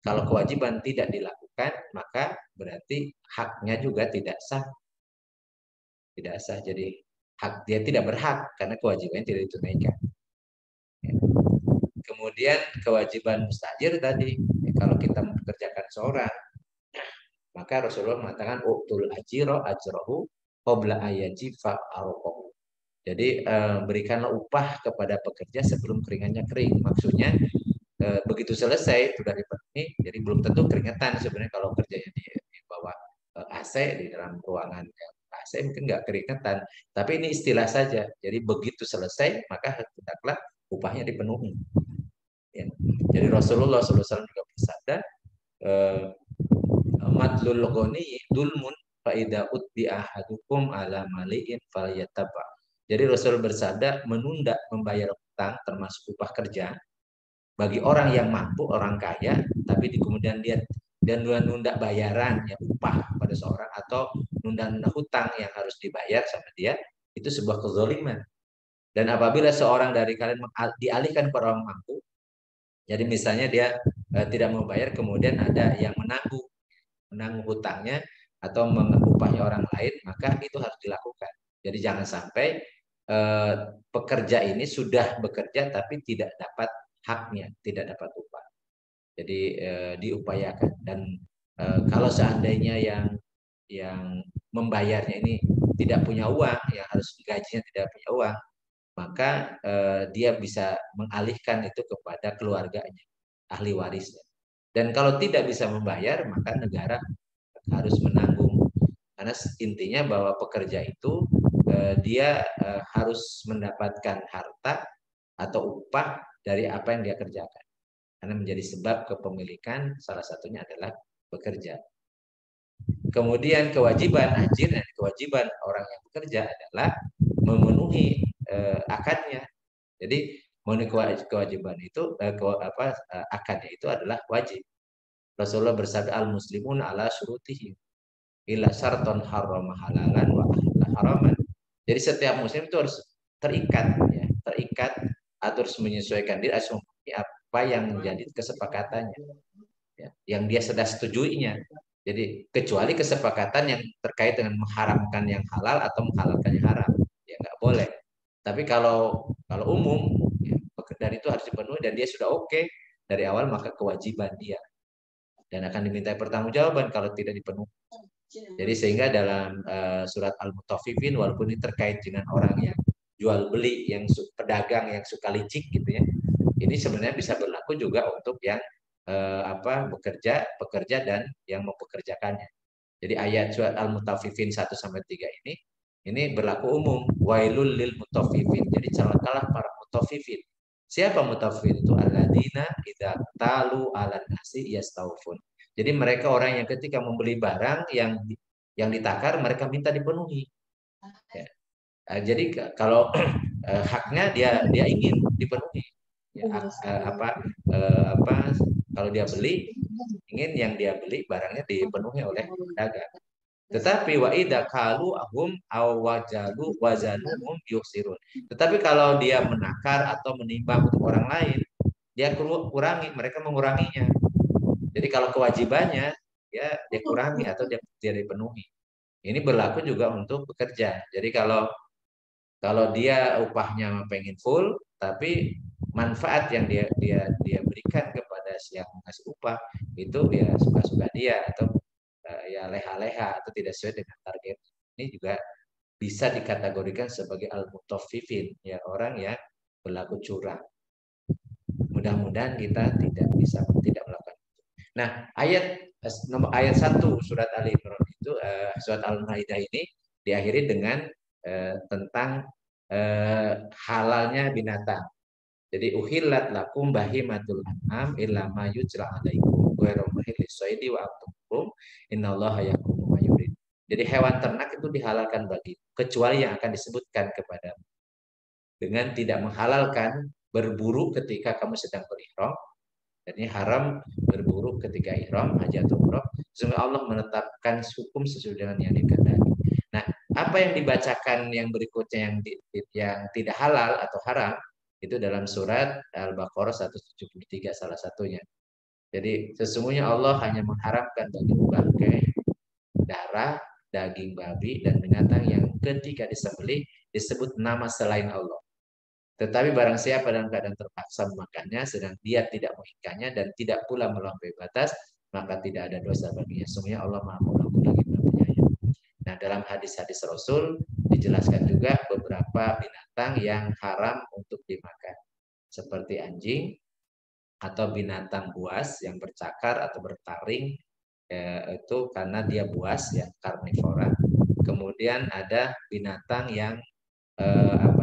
kalau kewajiban tidak dilakukan maka berarti haknya juga tidak sah. Tidak sah. Jadi hak dia tidak berhak karena kewajibannya tidak ditunaikan. Kemudian kewajiban mustajir tadi, kalau kita mempekerjakan seorang, maka Rasulullah mengatakan uqtul ajiro ajrohu qabla ayajifa arokohu. Jadi berikanlah upah kepada pekerja sebelum keringannya kering. Maksudnya begitu selesai sudah dipenuhi, jadi belum tentu keringetan sebenarnya kalau kerjanya di bawah AC di dalam ruangan AC mungkin nggak keringetan. Tapi ini istilah saja. Jadi begitu selesai maka hendaklah upahnya dipenuhi. Ya. Jadi Rasulullah SAW juga bersabda, madlul ghani dulmun faida utbi ahadukum ala maliin falyataba. Jadi Rasul bersabda menunda membayar hutang termasuk upah kerja bagi orang yang mampu, orang kaya, tapi di kemudian dia dan nunda bayaran ya upah pada seorang atau nunda hutang yang harus dibayar sama dia, itu sebuah kezaliman. Dan apabila seorang dari kalian dialihkan kepada orang mampu, jadi misalnya dia tidak membayar, kemudian ada yang menanggung hutangnya atau mengupahnya orang lain, maka itu harus dilakukan. Jadi jangan sampai pekerja ini sudah bekerja tapi tidak dapat haknya, tidak dapat upah. Jadi diupayakan. Dan kalau seandainya yang membayarnya ini tidak punya uang, yang harus gajinya tidak punya uang, maka dia bisa mengalihkan itu kepada keluarganya, ahli warisnya. Dan kalau tidak bisa membayar, maka negara harus menanggung. Karena intinya bahwa pekerja itu dia harus mendapatkan harta atau upah dari apa yang dia kerjakan. Karena menjadi sebab kepemilikan salah satunya adalah bekerja. Kemudian kewajiban ajir dan kewajiban orang yang bekerja adalah memenuhi akadnya. Jadi memenuhi kewajiban itu akadnya itu adalah wajib. Rasulullah bersabda al-muslimun ala syurutihi illa syarton harrama halalan wa ahla haraman. Jadi setiap muslim itu harus terikat ya, terikat harus menyesuaikan diri apa yang menjadi kesepakatannya. Ya, yang dia sudah setujuinya. Jadi kecuali kesepakatan yang terkait dengan mengharamkan yang halal atau menghalalkan yang haram, ya nggak boleh. Tapi kalau umum, ya, pekerjaan itu harus dipenuhi dan dia sudah oke dari awal, maka kewajiban dia dan akan dimintai pertanggungjawaban kalau tidak dipenuhi. Jadi sehingga dalam surat Al-Mutaffifin, walaupun ini terkait dengan orang yang jual beli, yang pedagang yang suka licik gitu ya, ini sebenarnya bisa berlaku juga untuk yang pekerja dan yang mempekerjakannya. Jadi ayat surat Al-Mutaffifin 1-3 ini berlaku umum. Wailul lil mutaffifin. Jadi celakalah para mutaffifin. Siapa mutaffifin itu? Alladzina idza talu 'alan nasi yastawfun. Jadi mereka orang yang ketika membeli barang yang ditakar mereka minta dipenuhi. Ya. Jadi kalau haknya dia ingin dipenuhi. Ya, kalau dia beli ingin yang dia beli barangnya dipenuhi oleh pedagang. Tetapi wa idza kalu ahum aw wajalu wazanuhum yusirun. Tetapi kalau dia menakar atau menimbang untuk orang lain, dia kurangi, mereka menguranginya. Jadi kalau kewajibannya ya dia kurangi atau dia dipenuhi. Ini berlaku juga untuk bekerja. Jadi kalau dia upahnya pengen full, tapi manfaat yang dia berikan kepada si yang ngasih upah itu ya suka-suka dia atau ya leha-leha atau tidak sesuai dengan target. Ini juga bisa dikategorikan sebagai al-mutaffifin, ya orang yang berlaku curang. Mudah-mudahan kita tidak melakukan itu. Nah, ayat 1 surat Ali Imran itu surat Al-Maidah ini diakhiri dengan tentang halalnya binatang. Jadi uhillat lakum bahimatul an'am illa ma yujra alaikum ghairu muhillis shaidi wa antum innallaha yaqumu ma yurid. Jadi hewan ternak itu dihalalkan bagi kecuali yang akan disebutkan kepada dengan tidak menghalalkan berburu ketika kamu sedang berihram. Jadi haram berburu ketika ihram haji atau umrah. Sehingga Allah menetapkan hukum sesuai dengan yang dikehendaki. Nah, apa yang dibacakan yang berikutnya yang tidak halal atau haram itu dalam surat Al-Baqarah 173 salah satunya. Jadi sesungguhnya Allah hanya mengharamkan bagi bangkai, darah, daging babi dan binatang yang ketika disembelih disebut nama selain Allah. Tetapi barang siapa dalam keadaan terpaksa memakannya, sedang dia tidak mengikannya dan tidak pula melampaui batas, maka tidak ada dosa baginya. Sesungguhnya Allah Maha Pengampun lagi Maha Penyayang. Nah, dalam hadis-hadis Rasul dijelaskan juga beberapa binatang yang haram untuk dimakan, seperti anjing atau binatang buas yang bercakar atau bertaring, itu karena dia buas ya, karnivora. Kemudian ada binatang yang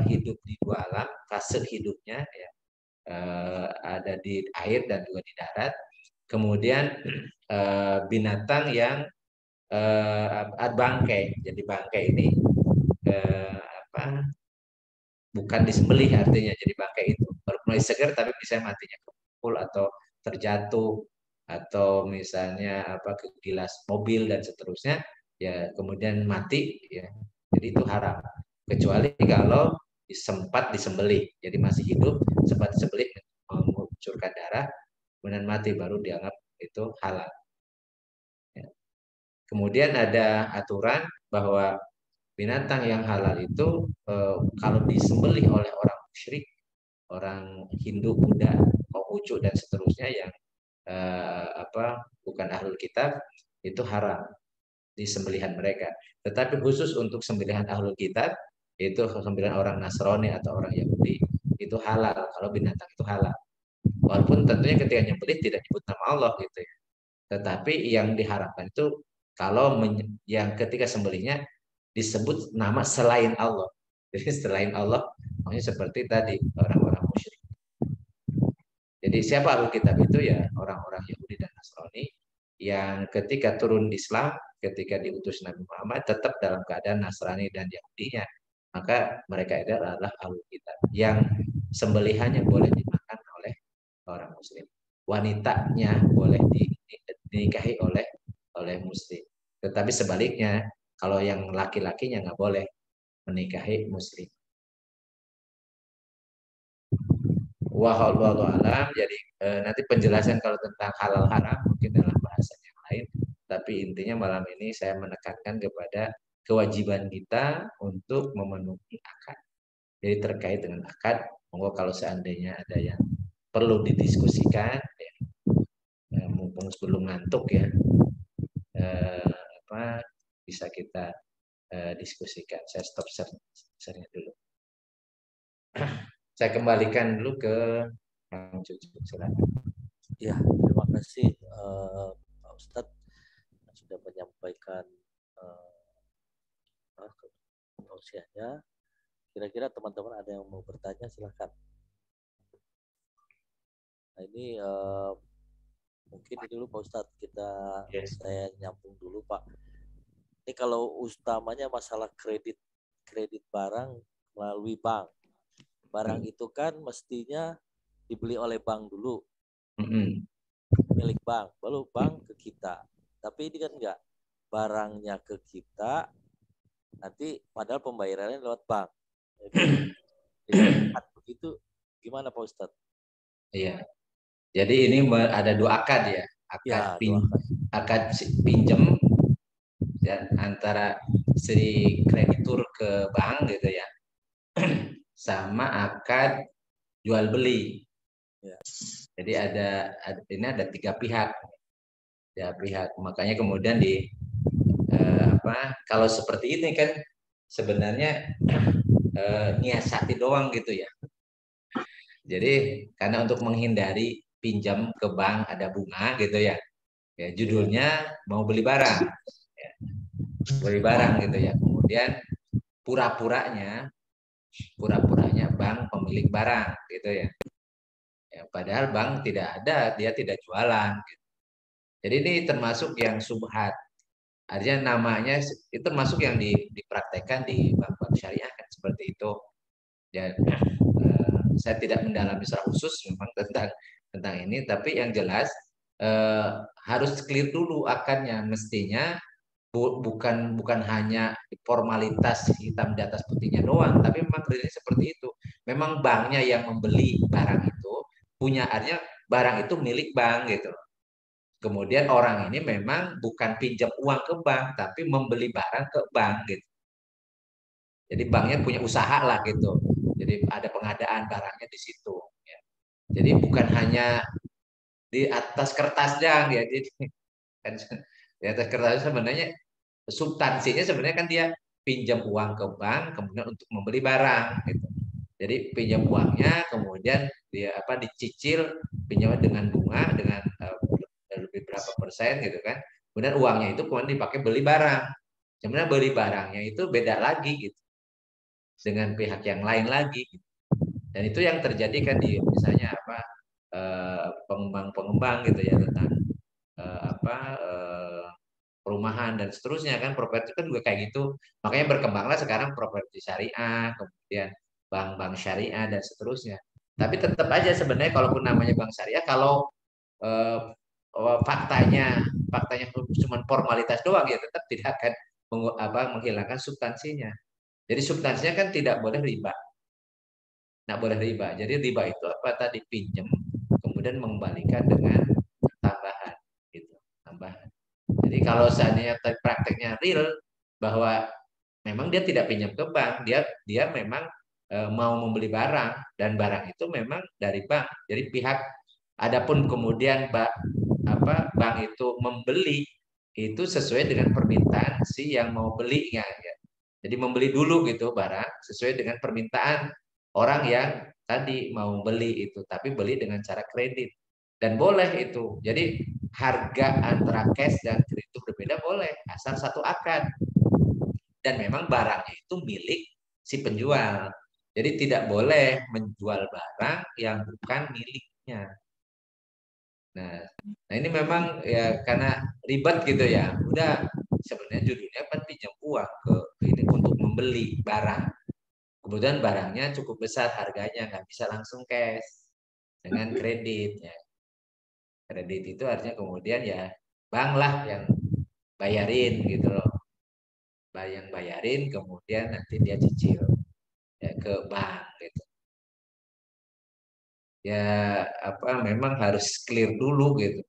hidup di dua alam, fase hidupnya ya, ada di air dan juga di darat. Kemudian binatang yang bangkai. Jadi bangkai ini bukan disembelih artinya. Jadi bangkai itu baru mulai segar tapi bisa matinya kepukul atau terjatuh atau misalnya ke gilas mobil dan seterusnya ya kemudian mati ya. Jadi itu haram. Kecuali kalau sempat disembelih, jadi masih hidup, sempat disembelih mengucurkan darah, kemudian mati baru dianggap itu halal. Ya. Kemudian ada aturan bahwa binatang yang halal itu kalau disembelih oleh orang musyrik, orang Hindu, Buddha, Konghucu dan seterusnya yang bukan ahlul kitab itu haram di sembelihan mereka. Tetapi khusus untuk sembelihan ahlul kitab itu sembelihan orang Nasrani atau orang Yahudi itu halal kalau binatang itu halal. Walaupun tentunya ketika nyembelih tidak nyebut nama Allah gitu ya. Tetapi yang diharapkan itu kalau yang ketika sembelihnya disebut nama selain Allah. Jadi selain Allah, maksudnya seperti tadi orang-orang musyrik. Jadi siapa ahlul kitab itu ya orang-orang Yahudi dan Nasrani yang ketika turun Islam, ketika diutus Nabi Muhammad tetap dalam keadaan Nasrani dan Yahudinya, maka mereka itu adalah ahlul kitab yang sembelihannya boleh dimakan oleh orang Muslim. Wanitanya boleh dinikahi oleh Muslim. Tetapi sebaliknya, kalau yang laki-lakinya nggak boleh menikahi Muslim. Wallahu alam. Jadi nanti penjelasan kalau tentang halal haram mungkin dalam bahasan yang lain. Tapi intinya malam ini saya menekankan kepada kewajiban kita untuk memenuhi akad. Jadi terkait dengan akad, monggo kalau seandainya ada yang perlu didiskusikan, ya, mumpung sebelum ngantuk ya, bisa kita diskusikan. Saya stop share-nya dulu. Saya kembalikan dulu ke Kang Cucu. Silakan. Ya, terima kasih Pak Ustadz sudah menyampaikan tausiahnya. Kira-kira teman-teman ada yang mau bertanya, silakan. Nah ini mungkin ini dulu Pak Ustadz saya nyambung dulu Pak. Ini kalau utamanya masalah kredit barang melalui bank. Barang itu kan mestinya dibeli oleh bank dulu, milik bank, baru bank ke kita. Tapi ini kan enggak, barangnya ke kita, nanti padahal pembayarannya lewat bank. Jadi begitu gimana Pak Ustadz? Iya, Jadi ini ada dua akad ya, Ya, dua akad. akad pinjam dan antara si kreditur ke bank gitu ya, sama akad jual beli. Ya. Jadi ini ada tiga pihak, ya pihak. Makanya kemudian kalau seperti ini kan sebenarnya nyiasati doang gitu ya. Jadi karena untuk menghindari pinjam ke bank ada bunga gitu ya, ya judulnya mau beli barang, ya. Beli barang gitu ya. Kemudian pura-puranya bank pemilik barang gitu ya. Ya, padahal bank tidak ada, dia tidak jualan. Gitu. Jadi ini termasuk yang subhat. Artinya namanya itu termasuk yang dipraktekkan di bank-bank syariah kan seperti itu. Ya, saya tidak mendalami secara khusus memang tentang ini, tapi yang jelas harus clear dulu akarnya. Mestinya bukan hanya formalitas hitam di atas putihnya doang, tapi memang kredit seperti itu. Memang banknya yang membeli barang itu, punya artinya barang itu milik bank gitu. Kemudian orang ini memang bukan pinjam uang ke bank, tapi membeli barang ke bank gitu. Jadi banknya punya usaha lah gitu. Jadi ada pengadaan barangnya di situ. Ya. Jadi bukan hanya di atas kertasnya ya. Jadi kan di atas kertas sebenarnya substansinya sebenarnya kan dia pinjam uang ke bank kemudian untuk membeli barang gitu. Jadi pinjam uangnya kemudian dia dicicil pinjam dengan bunga dengan lebih berapa persen gitu kan. Kemudian uangnya itu kemudian dipakai beli barang. Sebenarnya beli barangnya itu beda lagi gitu dengan pihak yang lain lagi. Gitu. Dan itu yang terjadi kan di misalnya pengembang-pengembang gitu ya tentang perumahan dan seterusnya kan properti kan juga kayak gitu. Makanya berkembanglah sekarang properti syariah, kemudian bank-bank syariah dan seterusnya. Tapi tetap aja sebenarnya kalaupun namanya bank syariah kalau eh, faktanya cuma formalitas doang ya tetap tidak akan menghilangkan substansinya. Jadi substansinya kan tidak boleh riba. Nggak boleh riba. Jadi riba itu apa tadi pinjam kemudian mengembalikan dengan tambahan gitu, tambahan. Jadi kalau seandainya prakteknya real bahwa memang dia tidak pinjam ke bank, dia memang mau membeli barang dan barang itu memang dari bank. Jadi pihak adapun kemudian bank itu membeli itu sesuai dengan permintaan si yang mau belinya ya. Jadi membeli dulu gitu barang sesuai dengan permintaan orang yang tadi mau beli itu, tapi beli dengan cara kredit. Dan boleh itu. Jadi harga antara cash dan kredit itu berbeda boleh, asal satu akad. Dan memang barangnya itu milik si penjual. Jadi tidak boleh menjual barang yang bukan miliknya. Nah ini memang ya karena ribet gitu ya. Udah sebenarnya judulnya kan pinjam uang ke ini untuk membeli barang. Kemudian barangnya cukup besar harganya, nggak bisa langsung cash dengan kredit. Ya. Kredit itu artinya kemudian ya bank lah yang bayarin gitu loh. Yang bayarin kemudian nanti dia cicil ya ke bank gitu. Ya memang harus clear dulu gitu.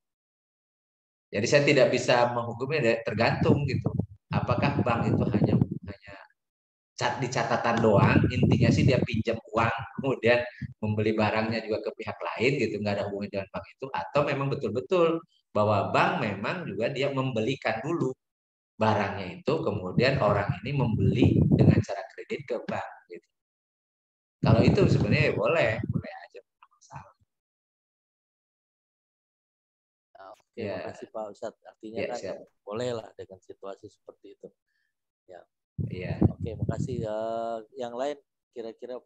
Jadi saya tidak bisa menghukumnya tergantung gitu. Apakah bank itu hanya di catatan doang, intinya sih dia pinjam uang, kemudian membeli barangnya juga ke pihak lain gitu, nggak ada hubungan dengan bank itu, atau memang betul-betul bahwa bank memang juga dia membelikan dulu barangnya itu, kemudian orang ini membeli dengan cara kredit ke bank. Gitu. Kalau itu sebenarnya boleh aja masalah. Oke, makasih Pak Ustadz. Artinya kan siap. bolehlah dengan situasi seperti itu. Ya. Iya. Oke, makasih. Yang lain kira-kira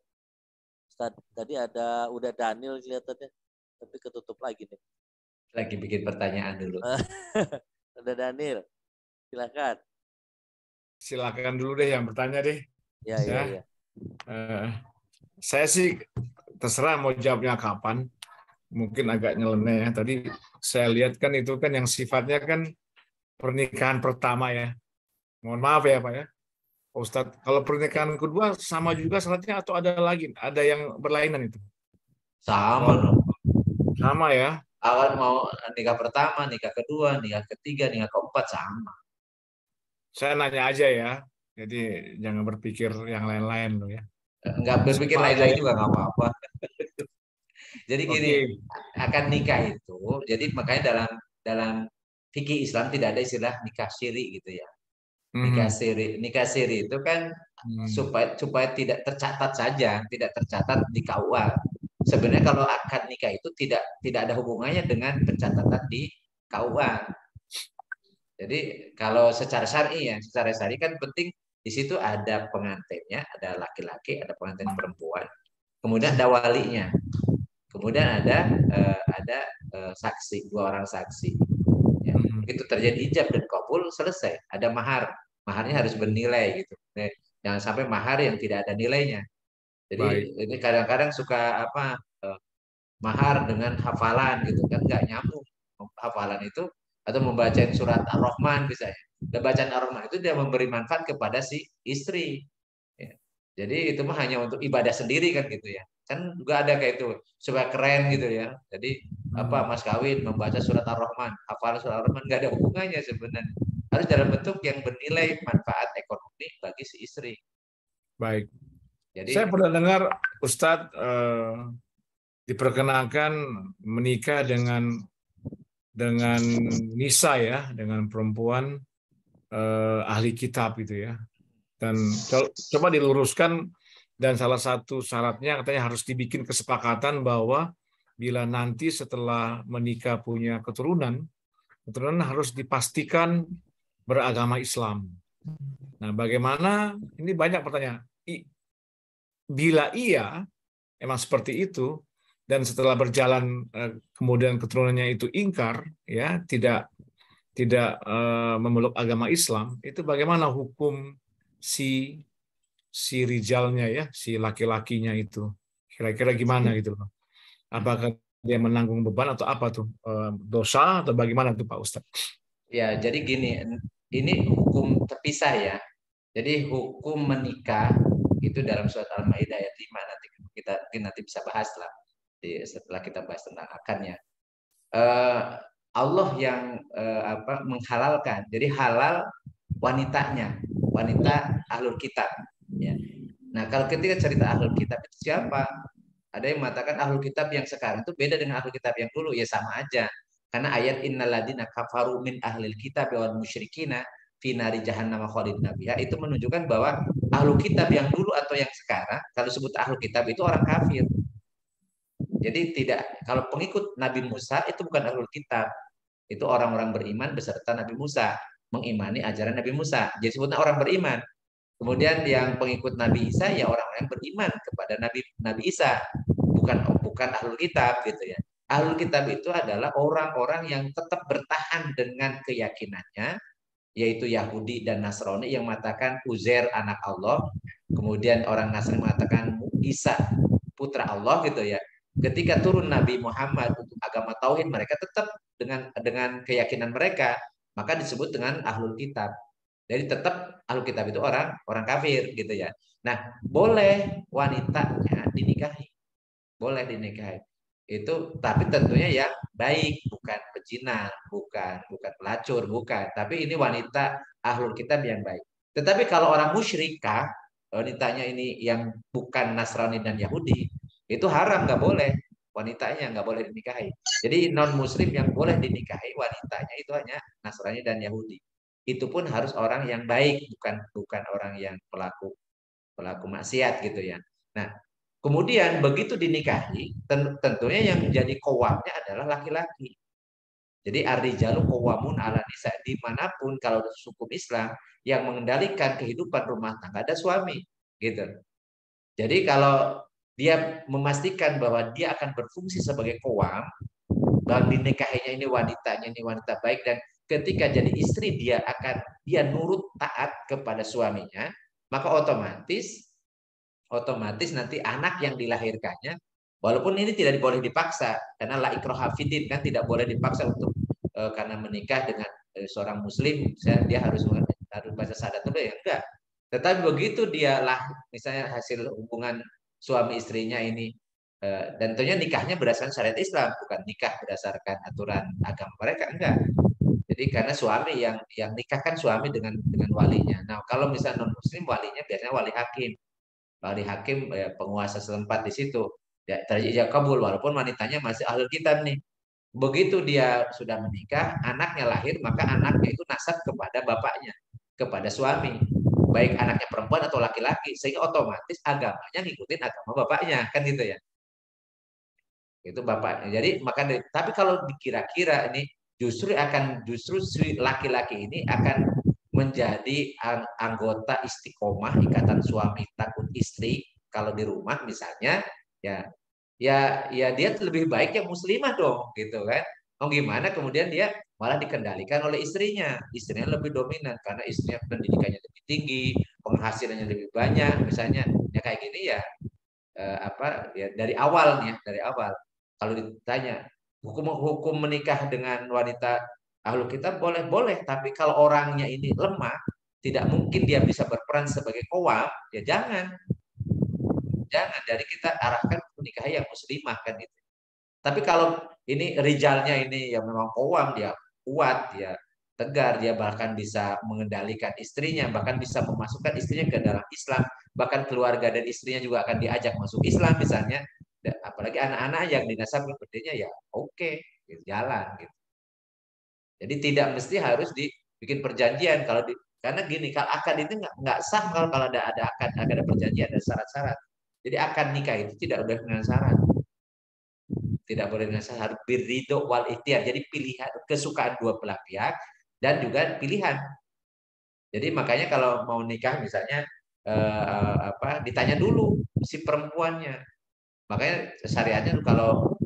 Ustadz tadi udah Daniel kelihatannya, tapi ketutup lagi nih. Lagi bikin pertanyaan dulu. Udah Daniel, silakan. Silakan dulu deh yang bertanya deh. Ya. Saya sih terserah mau jawabnya kapan. Mungkin agak nyeleneh ya. Tadi saya lihat kan itu kan yang sifatnya kan pernikahan pertama ya. Mohon maaf ya Pak ya. Ustadz, kalau pernikahan kedua sama juga syaratnya atau ada lagi? Ada yang berlainan itu? Sama dong. Sama ya. Awal mau nikah pertama, nikah kedua, nikah ketiga, nikah keempat sama. Saya nanya aja ya. Jadi jangan berpikir yang lain-lain loh ya. Nggak berpikir Sama aja lain-lain ya. juga nggak apa-apa. Jadi gini, Oke. akan nikah itu, jadi makanya dalam dalam fikih Islam tidak ada istilah nikah syiri gitu ya. Mhm. Nikah siri itu kan Hmm. supaya tidak tercatat saja, tidak tercatat di KUA. Sebenarnya kalau akad nikah itu tidak ada hubungannya dengan pencatatan di KUA. Jadi kalau secara syar'i ya, secara syar'i kan penting di situ ada pengantinnya, ada laki-laki, ada pengantin perempuan, kemudian ada walinya, kemudian ada saksi, dua orang saksi. Ya, Mhm. begitu terjadi ijab dan kabul selesai, ada mahar, maharnya harus bernilai gitu. Jangan sampai mahar yang tidak ada nilainya. Baik. Jadi ini kadang-kadang suka apa mahar dengan hafalan gitu kan nggak nyambung. Hafalan itu atau membacain surat Ar-Rahman misalnya. Dan bacaan Ar-Rahman itu dia memberi manfaat kepada si istri. Ya. Jadi itu mah hanya untuk ibadah sendiri kan gitu ya. Kan juga ada kayak itu supaya keren gitu ya. Jadi apa Hmm. mas kawin membaca surat Ar-Rahman, hafalan surat Ar-Rahman nggak ada hubungannya sebenarnya. Harus dalam bentuk yang bernilai manfaat ekonomi bagi si istri. Baik. Saya Jadi pernah dengar Ustadz diperkenalkan menikah dengan nisa ya, dengan perempuan ahli kitab itu ya. Dan coba diluruskan, dan salah satu syaratnya katanya harus dibikin kesepakatan bahwa bila nanti setelah menikah punya keturunan harus dipastikan beragama Islam. Nah, bagaimana? Ini banyak pertanyaan. Bila iya emang seperti itu, dan setelah berjalan kemudian keturunannya itu ingkar, ya tidak memeluk agama Islam, itu bagaimana hukum si si rijalnya ya, si laki-lakinya itu? Kira-kira gimana gitu loh? Apakah dia menanggung beban atau apa tuh? Dosa atau bagaimana tuh Pak Ustadz? ya jadi gini, ini hukum terpisah ya. Jadi hukum menikah itu dalam surat Al-Maidah ayat 5 nanti kita nanti bisa bahas lah setelah kita bahas tentang akarnya. Allah yang menghalalkan. Jadi halal wanitanya, wanita ahlul kitab. Ya. Nah kalau ketika cerita ahlul kitab itu siapa? Ada yang mengatakan ahlul kitab yang sekarang itu beda dengan ahlul kitab yang dulu, ya sama aja. Karena ayat innalladzina kafaru min ahlil kitab wal musyrikina fi nari jahannam khalidina biha itu menunjukkan bahwa ahlul kitab yang dulu atau yang sekarang kalau disebut ahlul kitab itu orang kafir. Jadi tidak, kalau pengikut Nabi Musa itu bukan ahlul kitab. Itu orang-orang beriman beserta Nabi Musa, mengimani ajaran Nabi Musa. Jadi sebutnya orang beriman. Kemudian yang pengikut Nabi Isa ya orang-orang yang beriman kepada Nabi Isa, bukan ahlul kitab gitu ya. Ahlul kitab itu adalah orang-orang yang tetap bertahan dengan keyakinannya, yaitu Yahudi dan Nasrani yang mengatakan Uzair anak Allah, kemudian orang Nasrani mengatakan Isa putra Allah gitu ya. Ketika turun Nabi Muhammad untuk agama tauhid, mereka tetap dengan keyakinan mereka, maka disebut dengan ahlul kitab. Jadi tetap ahlul kitab itu orang kafir gitu ya. Nah, boleh wanitanya dinikahi, boleh dinikahi. Itu tapi tentunya yang baik, bukan pezina, bukan pelacur, bukan. Tapi ini wanita ahlul kitab yang baik. Tetapi kalau orang musyrikah, wanitanya ini yang bukan Nasrani dan Yahudi, itu haram, nggak boleh. Wanitanya nggak boleh dinikahi. Jadi non Muslim yang boleh dinikahi wanitanya itu hanya Nasrani dan Yahudi. Itu pun harus orang yang baik, bukan orang yang pelaku maksiat gitu ya. Nah, kemudian begitu dinikahi, tentunya yang menjadi kowamnya adalah laki-laki. Jadi ar-rijalu qawwamun 'ala nisa, dimanapun kalau hukum Islam yang mengendalikan kehidupan rumah tangga ada suami, gitu. Jadi kalau dia memastikan bahwa dia akan berfungsi sebagai qawwam, bahwa dinikahinya ini wanita baik, dan ketika jadi istri dia nurut taat kepada suaminya, maka otomatis nanti anak yang dilahirkannya, walaupun ini tidak boleh dipaksa karena la ikraha fiddin, kan tidak boleh dipaksa untuk karena menikah dengan seorang muslim dia harus baca syahadat dulu ya, enggak. Tetapi begitu dia lah misalnya hasil hubungan suami istrinya ini Dan tentunya nikahnya berdasarkan syariat Islam, bukan nikah berdasarkan aturan agama mereka, enggak. Jadi karena suami yang nikah kan suami dengan walinya. Nah, kalau misalnya non muslim walinya biasanya wali hakim. Wali hakim penguasa setempat di situ. Ya, terjadi kabul walaupun wanitanya masih ahlul kitab nih. Begitu dia sudah menikah, anaknya lahir, maka anaknya itu nasab kepada bapaknya, kepada suami. Baik anaknya perempuan atau laki-laki, sehingga otomatis agamanya ngikutin agama bapaknya, kan gitu ya. Itu bapaknya. Jadi maka tapi kalau dikira-kira ini justru laki-laki ini akan menjadi anggota istiqomah ikatan suami takut istri kalau di rumah misalnya, ya dia lebih baik yang muslimah dong gitu kan. Oh gimana kemudian dia malah dikendalikan oleh istrinya lebih dominan karena istrinya pendidikannya lebih tinggi, penghasilannya lebih banyak misalnya, ya kayak gini ya dari awal kalau ditanya hukum menikah dengan wanita ahlul kitab boleh, tapi kalau orangnya ini lemah, tidak mungkin dia bisa berperan sebagai qawam, ya jangan. Jadi kita arahkan menikah yang muslimah kan gitu. Tapi kalau ini rijalnya ini yang memang qawam, dia kuat, dia tegar, dia bahkan bisa mengendalikan istrinya, bahkan bisa memasukkan istrinya ke dalam Islam, bahkan keluarga dan istrinya juga akan diajak masuk Islam misalnya. Apalagi anak-anak yang dinasab sepertinya ya oke, jalan gitu. Jadi tidak mesti harus dibikin perjanjian karena gini, kalau akad itu nggak sah kalau ada akad, ada perjanjian, ada syarat-syarat. Jadi akad nikah itu tidak boleh dengan syarat. Tidak boleh dengan syarat, harus biridho wal ikhtiar. Jadi pilihan, kesukaan dua belah pihak dan juga pilihan. Jadi makanya kalau mau nikah misalnya ditanya dulu si perempuannya. Makanya syariatnya kalau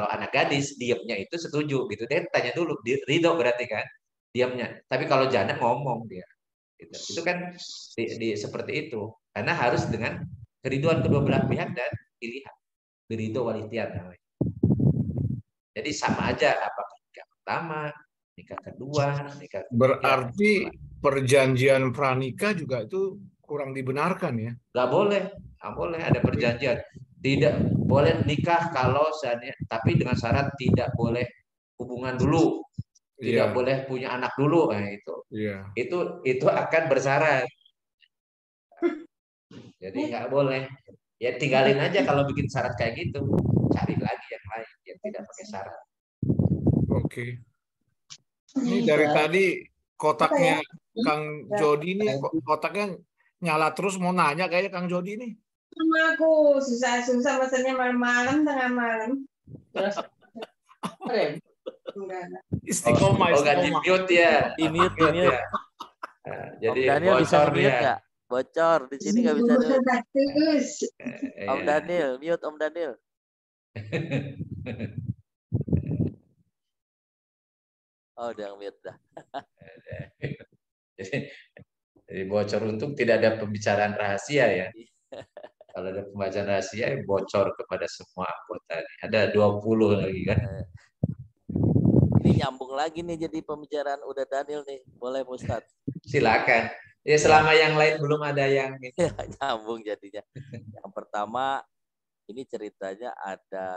anak gadis diamnya itu setuju gitu, dia tanya dulu, ridho berarti kan diamnya. Tapi kalau janda ngomong dia, gitu. Itu kan seperti itu, karena harus dengan keriduan kedua belah pihak dan pilihan, ridho wal ikhtiar namanya. Jadi sama aja apakah nikah pertama, nikah kedua, nikah ketiga. Berarti perjanjian pranikah juga itu kurang dibenarkan ya? Nggak boleh ada perjanjian. Tidak boleh nikah kalau tapi dengan syarat tidak boleh hubungan dulu, tidak boleh punya anak dulu. Nah, itu akan bersyarat. Jadi nggak boleh. Ya tinggalin aja kalau bikin syarat kayak gitu. Cari lagi yang lain yang tidak pakai syarat. Oke. Ini dari tadi kotaknya Kang Jody ini kotaknya nyala terus, mau nanya kayaknya Kang Jody ini. Sama aku susah maksudnya malam tengah malam. Istiqomah. Oh, ganti mute ya. Di mute ya. Jadi Om Daniel bisa mute nggak? Bocor di sini nggak bisa mute. Om Daniel, mute Om Daniel. Oh, udah mute dah. Jadi bocor, untung tidak ada pembicaraan rahasia ya. Kalau ada pembicaraan rahasia bocor kepada semua anggota. Ada 20 lagi kan. Ini nyambung lagi nih jadi pembicaraan udah Daniel nih. Boleh Ustaz? Silakan. Ya selama yang lain belum ada yang nyambung jadinya. Yang pertama ini ceritanya ada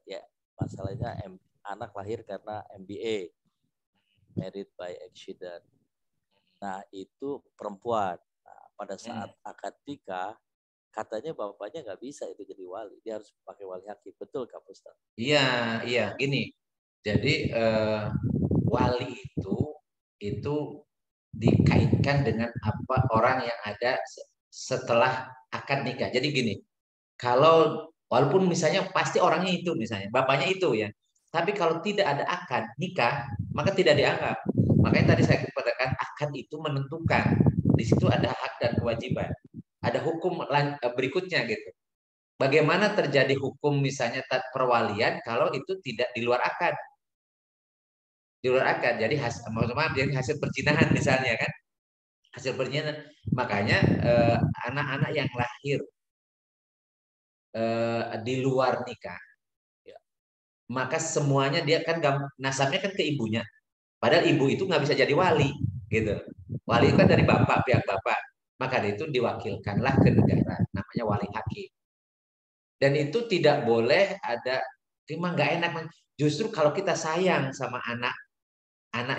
ya masalahnya anak lahir karena MBA, married by accident. Nah itu perempuan. Nah, pada saat akad nikah katanya bapaknya nggak bisa itu jadi wali, dia harus pakai wali hakim. Betul Kak Ustaz? Iya gini. Jadi wali itu dikaitkan dengan apa orang yang ada setelah akad nikah. Jadi gini, kalau walaupun misalnya pasti orangnya itu misalnya bapaknya itu ya, tapi kalau tidak ada akad nikah maka tidak dianggap. Makanya tadi saya katakan akad itu menentukan. Di situ ada hak dan kewajiban. Ada hukum berikutnya gitu. Bagaimana terjadi hukum misalnya perwalian kalau itu tidak di luar akad? Di luar akad. Jadi hasil perzinahan misalnya kan. Hasil perzinahan. Makanya anak-anak yang lahir di luar nikah, maka semuanya dia kan nasabnya kan ke ibunya. Padahal ibu itu nggak bisa jadi wali, gitu. Wali itu kan dari bapak, pihak bapak. Maka itu diwakilkanlah ke negara, namanya wali hakim. Dan itu tidak boleh ada memang nggak enak. Justru kalau kita sayang sama anak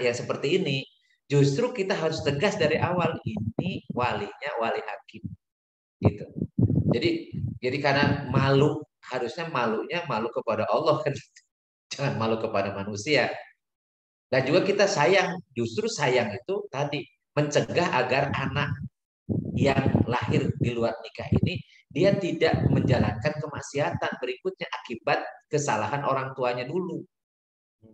yang seperti ini, justru kita harus tegas dari awal, ini walinya wali hakim gitu. Jadi karena malu, harusnya malunya malu kepada Allah kan, jangan malu kepada manusia. Dan juga kita sayang, justru sayang itu tadi mencegah agar anak yang lahir di luar nikah ini dia tidak menjalankan kemaksiatan berikutnya akibat kesalahan orang tuanya dulu.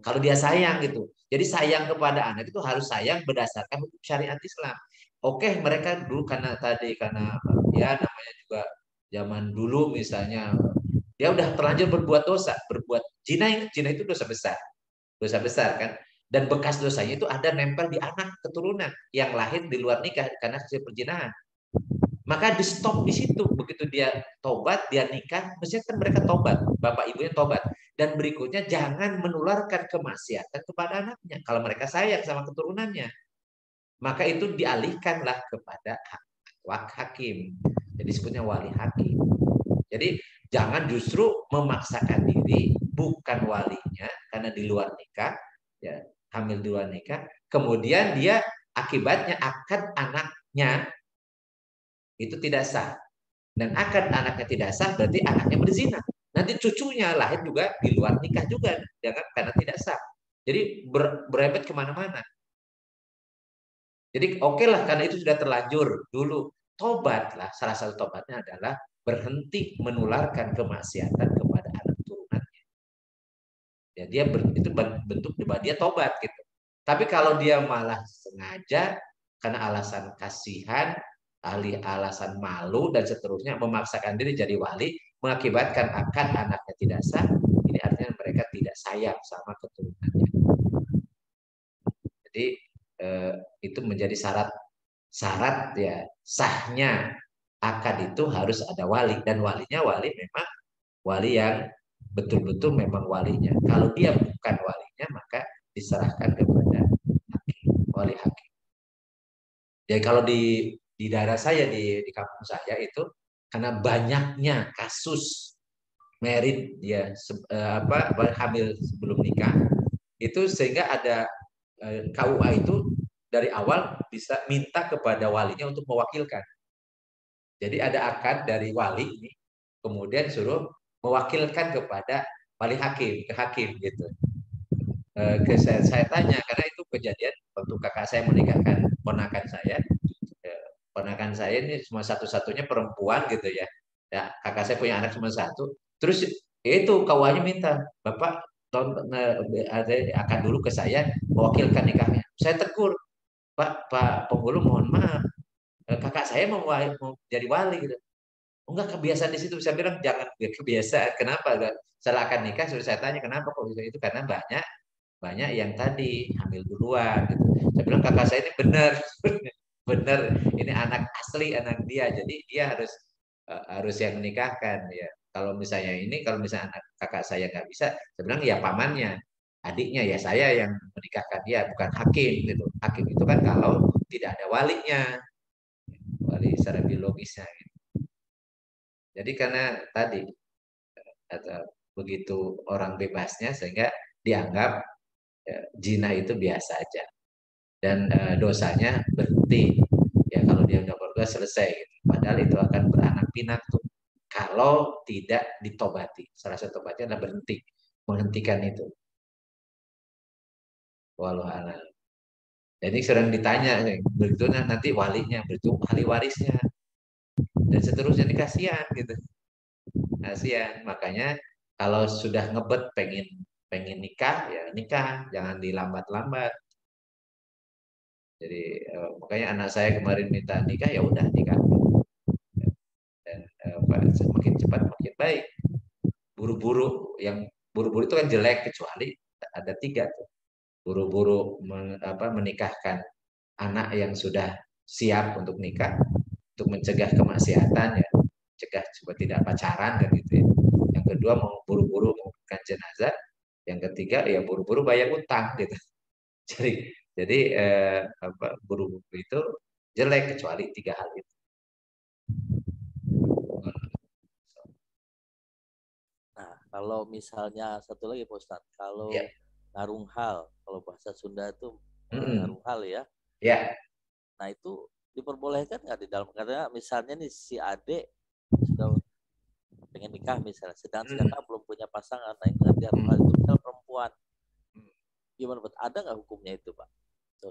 Kalau dia sayang gitu. Jadi sayang kepada anak itu harus sayang berdasarkan hukum syariat Islam. Oke, mereka dulu karena ya namanya juga zaman dulu misalnya dia udah terlanjur berbuat dosa, berbuat zina, zina itu dosa besar. Dosa besar kan? Dan bekas dosanya itu ada nempel di anak keturunan yang lahir di luar nikah karena hasil perzinahan. Maka di stop di situ. Begitu dia tobat, dia nikah, mestinya kan mereka tobat, bapak ibunya tobat. Dan berikutnya jangan menularkan kemaksiatan kepada anaknya. Kalau mereka sayang sama keturunannya, maka itu dialihkanlah kepada hakim. Jadi sebutnya wali hakim. Jadi jangan justru memaksakan diri, bukan walinya karena di luar nikah, ya hamil di luar nikah, kemudian dia akibatnya akad anaknya itu tidak sah. Dan akad anaknya tidak sah berarti anaknya berzina. Nanti cucunya lahir juga di luar nikah juga, jangan karena tidak sah. Jadi berembet kemana-mana. Jadi oke lah karena itu sudah terlanjur dulu tobatlah. Salah satu tobatnya adalah berhenti menularkan kemaksiatan kepada anak turunannya. Ya itu bentuk dia tobat gitu. Tapi kalau dia malah sengaja karena alasan kasihan, alasan malu dan seterusnya memaksakan diri jadi wali mengakibatkan akad anaknya tidak sah, ini artinya mereka tidak sayang sama keturunannya. Jadi itu menjadi syarat ya sahnya akad itu harus ada wali dan walinya wali memang wali yang betul-betul memang walinya. Kalau dia bukan walinya maka diserahkan kepada hakim, wali hakim. Jadi kalau di daerah saya di kampung saya itu karena banyaknya kasus merit ya hamil sebelum nikah itu sehingga ada KUA itu dari awal bisa minta kepada walinya untuk mewakilkan. Jadi ada akad dari wali ini kemudian suruh mewakilkan kepada wali hakim ke hakim gitu. Saya tanya karena itu kejadian waktu kakak saya menikahkan ponakan saya. Ponakan saya ini cuma satu-satunya perempuan gitu ya. Ya, kakak saya punya anak cuma satu. Terus itu KUA-nya minta, Bapak akan dulu ke saya mewakilkan nikahnya. Saya tegur, Pak penghulu mohon maaf, kakak saya mau jadi wali gitu. Enggak kebiasaan di situ. Saya bilang jangan kebiasaan. Kenapa? Setelah akan nikah sudah saya tanya kenapa kok itu karena banyak yang tadi hamil duluan gitu. Saya bilang kakak saya ini benar benar ini anak asli anak dia jadi dia harus yang menikahkan ya kalau misalnya anak kakak saya nggak bisa saya bilang ya pamannya adiknya ya saya yang menikahkan dia bukan hakim gitu hakim itu kan kalau tidak ada wali secara biologisnya gitu. Jadi karena tadi atau begitu orang bebasnya sehingga dianggap zina itu biasa aja dan dosanya berhenti ya kalau dia udah berdosa selesai gitu. Padahal itu akan beranak pinak tuh kalau tidak ditobati. Salah satu tobatnya adalah berhenti menghentikan itu. Walau alam. Jadi sering ditanya begitu nanti walinya, begitu ahli warisnya dan seterusnya ini kasihan gitu. Kasihan. Makanya kalau sudah ngebet pengen nikah ya nikah, jangan dilambat-lambat. Jadi makanya anak saya kemarin minta nikah ya udah nikah dan semakin cepat makin baik. Buru-buru itu kan jelek kecuali ada tiga tuh. Buru-buru menikahkan anak yang sudah siap untuk nikah untuk mencegah kemaksiatan ya, cegah supaya tidak pacaran kan gitu ya. Yang kedua mau buru-buru menguburkan jenazah, yang ketiga ya buru-buru bayar utang gitu. Jadi buru-buru itu jelek kecuali tiga hal itu. Kalau misalnya satu lagi Pak Ustadz, kalau Ya. ngarunghal, kalau bahasa Sunda itu Mm-mm. ngarunghal ya. Ya. Nah itu diperbolehkan nggak di dalam, karena misalnya nih si adik sudah pengen nikah misalnya, sedangkan si kakak belum punya pasangan, nah yang ngerti ngarunghal itu misalnya perempuan, gimana Pak? Ada nggak hukumnya itu Pak?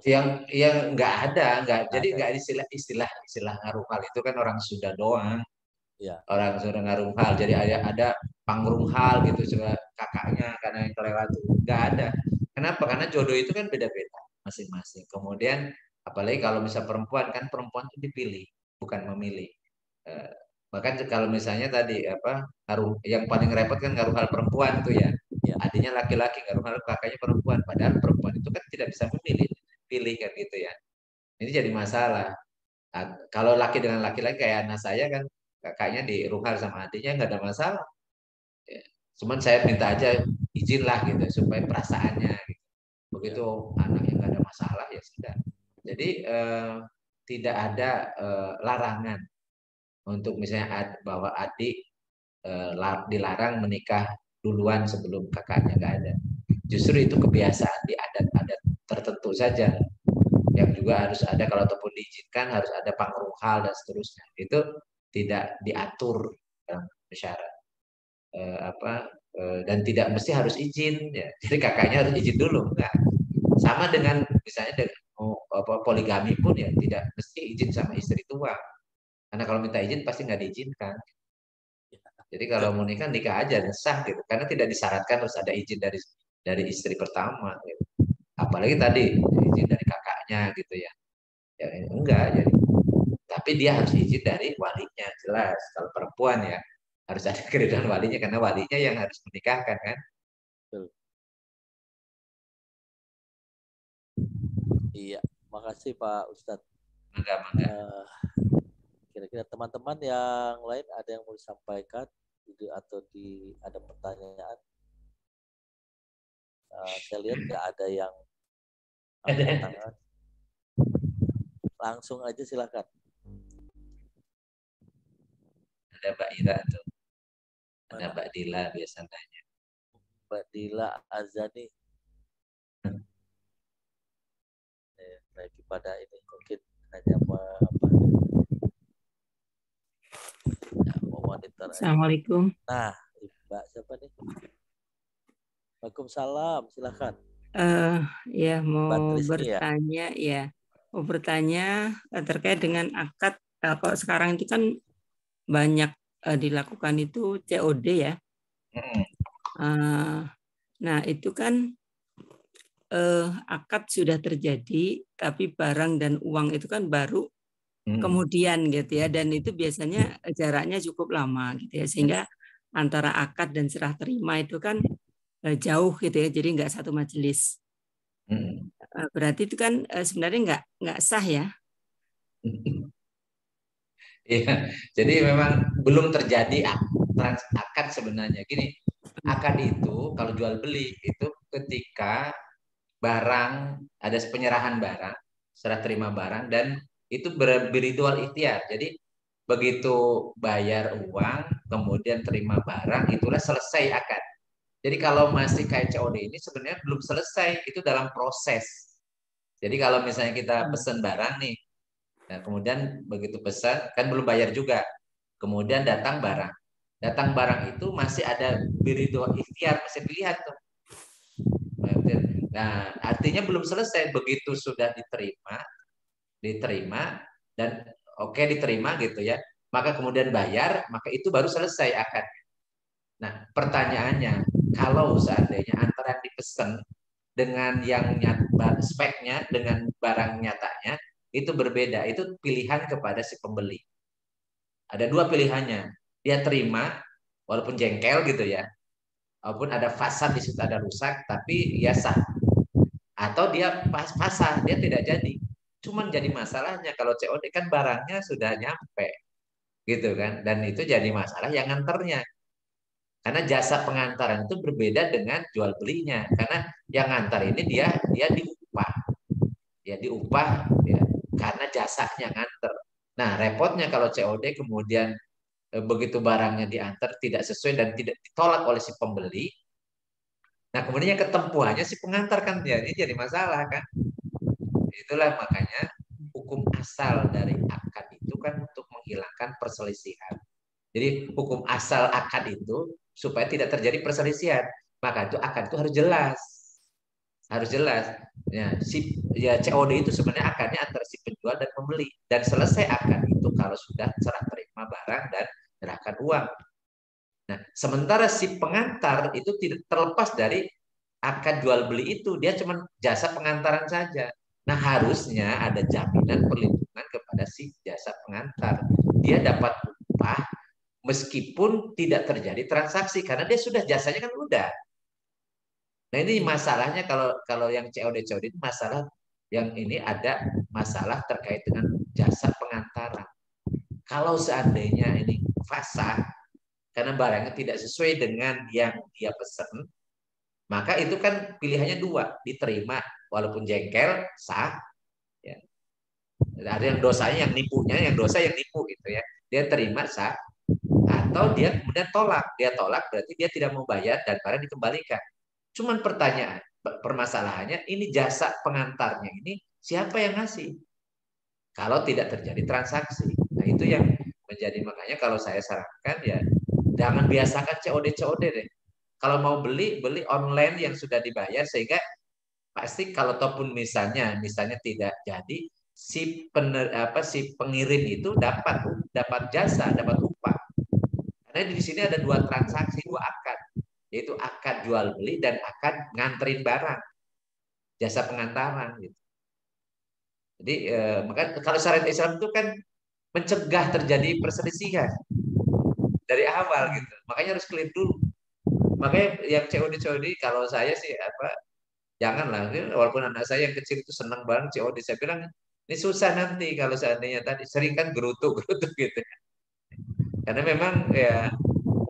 Yang nggak ada, jadi ada. nggak istilah ngarunghal itu kan orang Sunda doang. Ya. Orang Sunda ngarunghal, jadi ada pangrunghal gitu, coba kakaknya karena yang kelewat itu nggak ada. Kenapa? Karena jodoh itu kan beda-beda masing-masing. Kemudian apalagi kalau misal perempuan, kan perempuan itu dipilih, bukan memilih. Bahkan kalau misalnya tadi yang paling repot kan ngarunghal perempuan tuh ya. Adanya laki-laki, ngarunghal kakaknya perempuan. Padahal perempuan itu kan tidak bisa memilih, pilih kan gitu ya. Ini jadi masalah. Nah, kalau laki dengan laki-laki kayak anak saya kan, kakaknya dirunghal sama adiknya nggak ada masalah. Ya. Cuman saya minta aja izin lah gitu supaya perasaannya gitu. Begitu anaknya nggak ada masalah ya sudah. Jadi tidak ada larangan untuk misalnya bahwa adik dilarang menikah duluan sebelum kakaknya, nggak ada. Justru itu kebiasaan di adat-adat tertentu saja yang juga harus ada, kalau ataupun diizinkan harus ada pangrunghal dan seterusnya. Itu tidak diatur dalam syarat dan tidak mesti harus izin ya. Jadi kakaknya harus izin dulu, enggak. Sama dengan misalnya poligami pun ya tidak mesti izin sama istri tua, karena kalau minta izin pasti nggak diizinkan. Jadi kalau mau nikah aja sah gitu, karena tidak disyaratkan harus ada izin dari istri pertama gitu. Apalagi tadi izin dari kakaknya gitu ya. Ya enggak, jadi tapi dia harus izin dari walinya, jelas. Kalau perempuan ya harus ada keridhaan walinya, karena walinya yang harus menikahkan kan. Iya, makasih Pak Ustadz. Mangga. Kira-kira teman-teman yang lain ada yang mau disampaikan atau ada pertanyaan? Saya lihat nggak ada yang angkat tangan. Langsung aja silakan. Ada Mbak Ira tuh. Ada Mbak Dila biasanya. Mbak Dila Azani. Lagi pada ini mungkin hanya memonitor. Assalamualaikum. Nah, Mbak siapa nih? Waalaikumsalam, silakan. Ya mau Trisni, bertanya ya. Mau bertanya terkait dengan akad. Kalau sekarang itu kan banyak dilakukan itu COD ya. Nah itu kan akad sudah terjadi, tapi barang dan uang itu kan baru kemudian gitu ya, dan itu biasanya jaraknya cukup lama gitu ya, sehingga antara akad dan serah terima itu kan jauh gitu ya, jadi nggak satu majelis. Berarti itu kan sebenarnya nggak sah ya? Iya, jadi memang belum terjadi akad sebenarnya. Gini, akad itu kalau jual beli itu ketika barang ada penyerahan barang, serah terima barang, dan itu berritual ikhtiar. Jadi begitu bayar uang, kemudian terima barang, itulah selesai akad. Jadi kalau masih kayak COD ini sebenarnya belum selesai, itu dalam proses. Jadi kalau misalnya kita pesan barang nih, nah kemudian begitu pesan kan belum bayar juga, kemudian datang barang. Datang barang itu masih ada ritual ikhtiar, masih pilihan tuh. Nah, artinya belum selesai. Begitu sudah diterima dan oke diterima gitu ya, maka kemudian bayar, maka itu baru selesai akad. Nah, pertanyaannya, kalau seandainya antara yang dipesan dengan yang speknya dengan barang nyatanya itu berbeda, itu pilihan kepada si pembeli. Ada dua pilihannya, dia terima walaupun jengkel gitu ya, walaupun ada fasad di situ, ada rusak, tapi ya sah. Atau dia pasah, dia tidak jadi. Cuman jadi masalahnya kalau COD kan barangnya sudah nyampe, gitu kan, dan itu jadi masalah yang nganternya. Karena jasa pengantaran itu berbeda dengan jual belinya. Karena yang ngantar ini dia diupah, ya, karena jasanya nganter. Nah repotnya kalau COD kemudian begitu barangnya diantar tidak sesuai dan tidak ditolak oleh si pembeli. Nah, kemudian yang ketempuhannya si pengantar kan ya, ini jadi masalah kan. Itulah makanya hukum asal dari akad itu kan untuk menghilangkan perselisihan. Jadi hukum asal akad itu supaya tidak terjadi perselisihan, maka itu akad itu harus jelas. Harus jelas. Ya, COD itu sebenarnya akadnya antara si penjual dan pembeli, dan selesai akad itu kalau sudah serah terima barang dan menyerahkan uang. Nah, sementara si pengantar itu tidak terlepas dari akad jual beli itu, dia cuma jasa pengantaran saja. Nah, harusnya ada jaminan perlindungan kepada si jasa pengantar. Dia dapat upah meskipun tidak terjadi transaksi karena dia sudah jasanya kan udah. Nah, ini masalahnya kalau yang COD itu masalah yang ini ada masalah terkait dengan jasa pengantaran. Kalau seandainya ini fasah karena barangnya tidak sesuai dengan yang dia pesan, maka itu kan pilihannya dua, diterima walaupun jengkel, sah. Ya. Ada yang dosanya yang nipunya, yang dosa yang nipu gitu ya. Dia terima sah, atau dia kemudian tolak. Dia tolak berarti dia tidak mau bayar dan barang dikembalikan. Cuman pertanyaan, permasalahannya ini jasa pengantarnya ini siapa yang ngasih? Kalau tidak terjadi transaksi. Nah, itu yang menjadi makanya kalau saya sarankan ya jangan biasakan COD deh. Kalau mau beli online yang sudah dibayar sehingga pasti kalau ataupun misalnya tidak jadi si pengirim itu dapat jasa, dapat upah. Karena di sini ada dua transaksi, dua akad, yaitu akad jual beli dan akad nganterin barang, jasa pengantaran gitu. Jadi maka kalau syariat Islam itu kan mencegah terjadi perselisihan dari awal gitu. Makanya harus clear dulu. Makanya yang COD kalau saya sih janganlah, walaupun anak saya yang kecil itu senang banget COD, saya bilang ini susah nanti kalau seandainya tadi sering kan gerutu gitu. Karena memang ya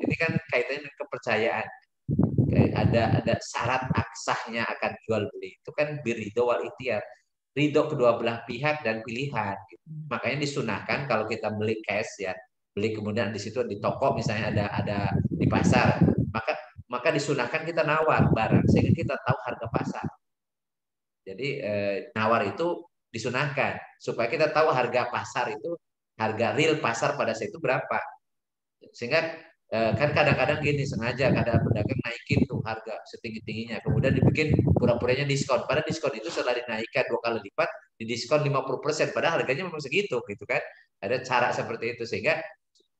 ini kan kaitannya dengan kepercayaan. Kayak ada syarat aksahnya akan jual beli itu kan biridho wal ikhtiar, ridho kedua belah pihak dan pilihan. Makanya disunahkan kalau kita beli cash ya, beli kemudian di situ di toko misalnya ada di pasar, maka disunahkan kita nawar barang sehingga kita tahu harga pasar. Jadi nawar itu disunahkan supaya kita tahu harga pasar itu, harga real pasar pada saat itu berapa. Sehingga kan kadang-kadang gini sengaja kadang pedagang naikin tuh harga setinggi-tingginya, kemudian dibikin pura-puranya diskon. Padahal diskon itu setelah dinaikkan 2 kali lipat, didiskon 50%, padahal harganya memang segitu gitu kan. Ada cara seperti itu sehingga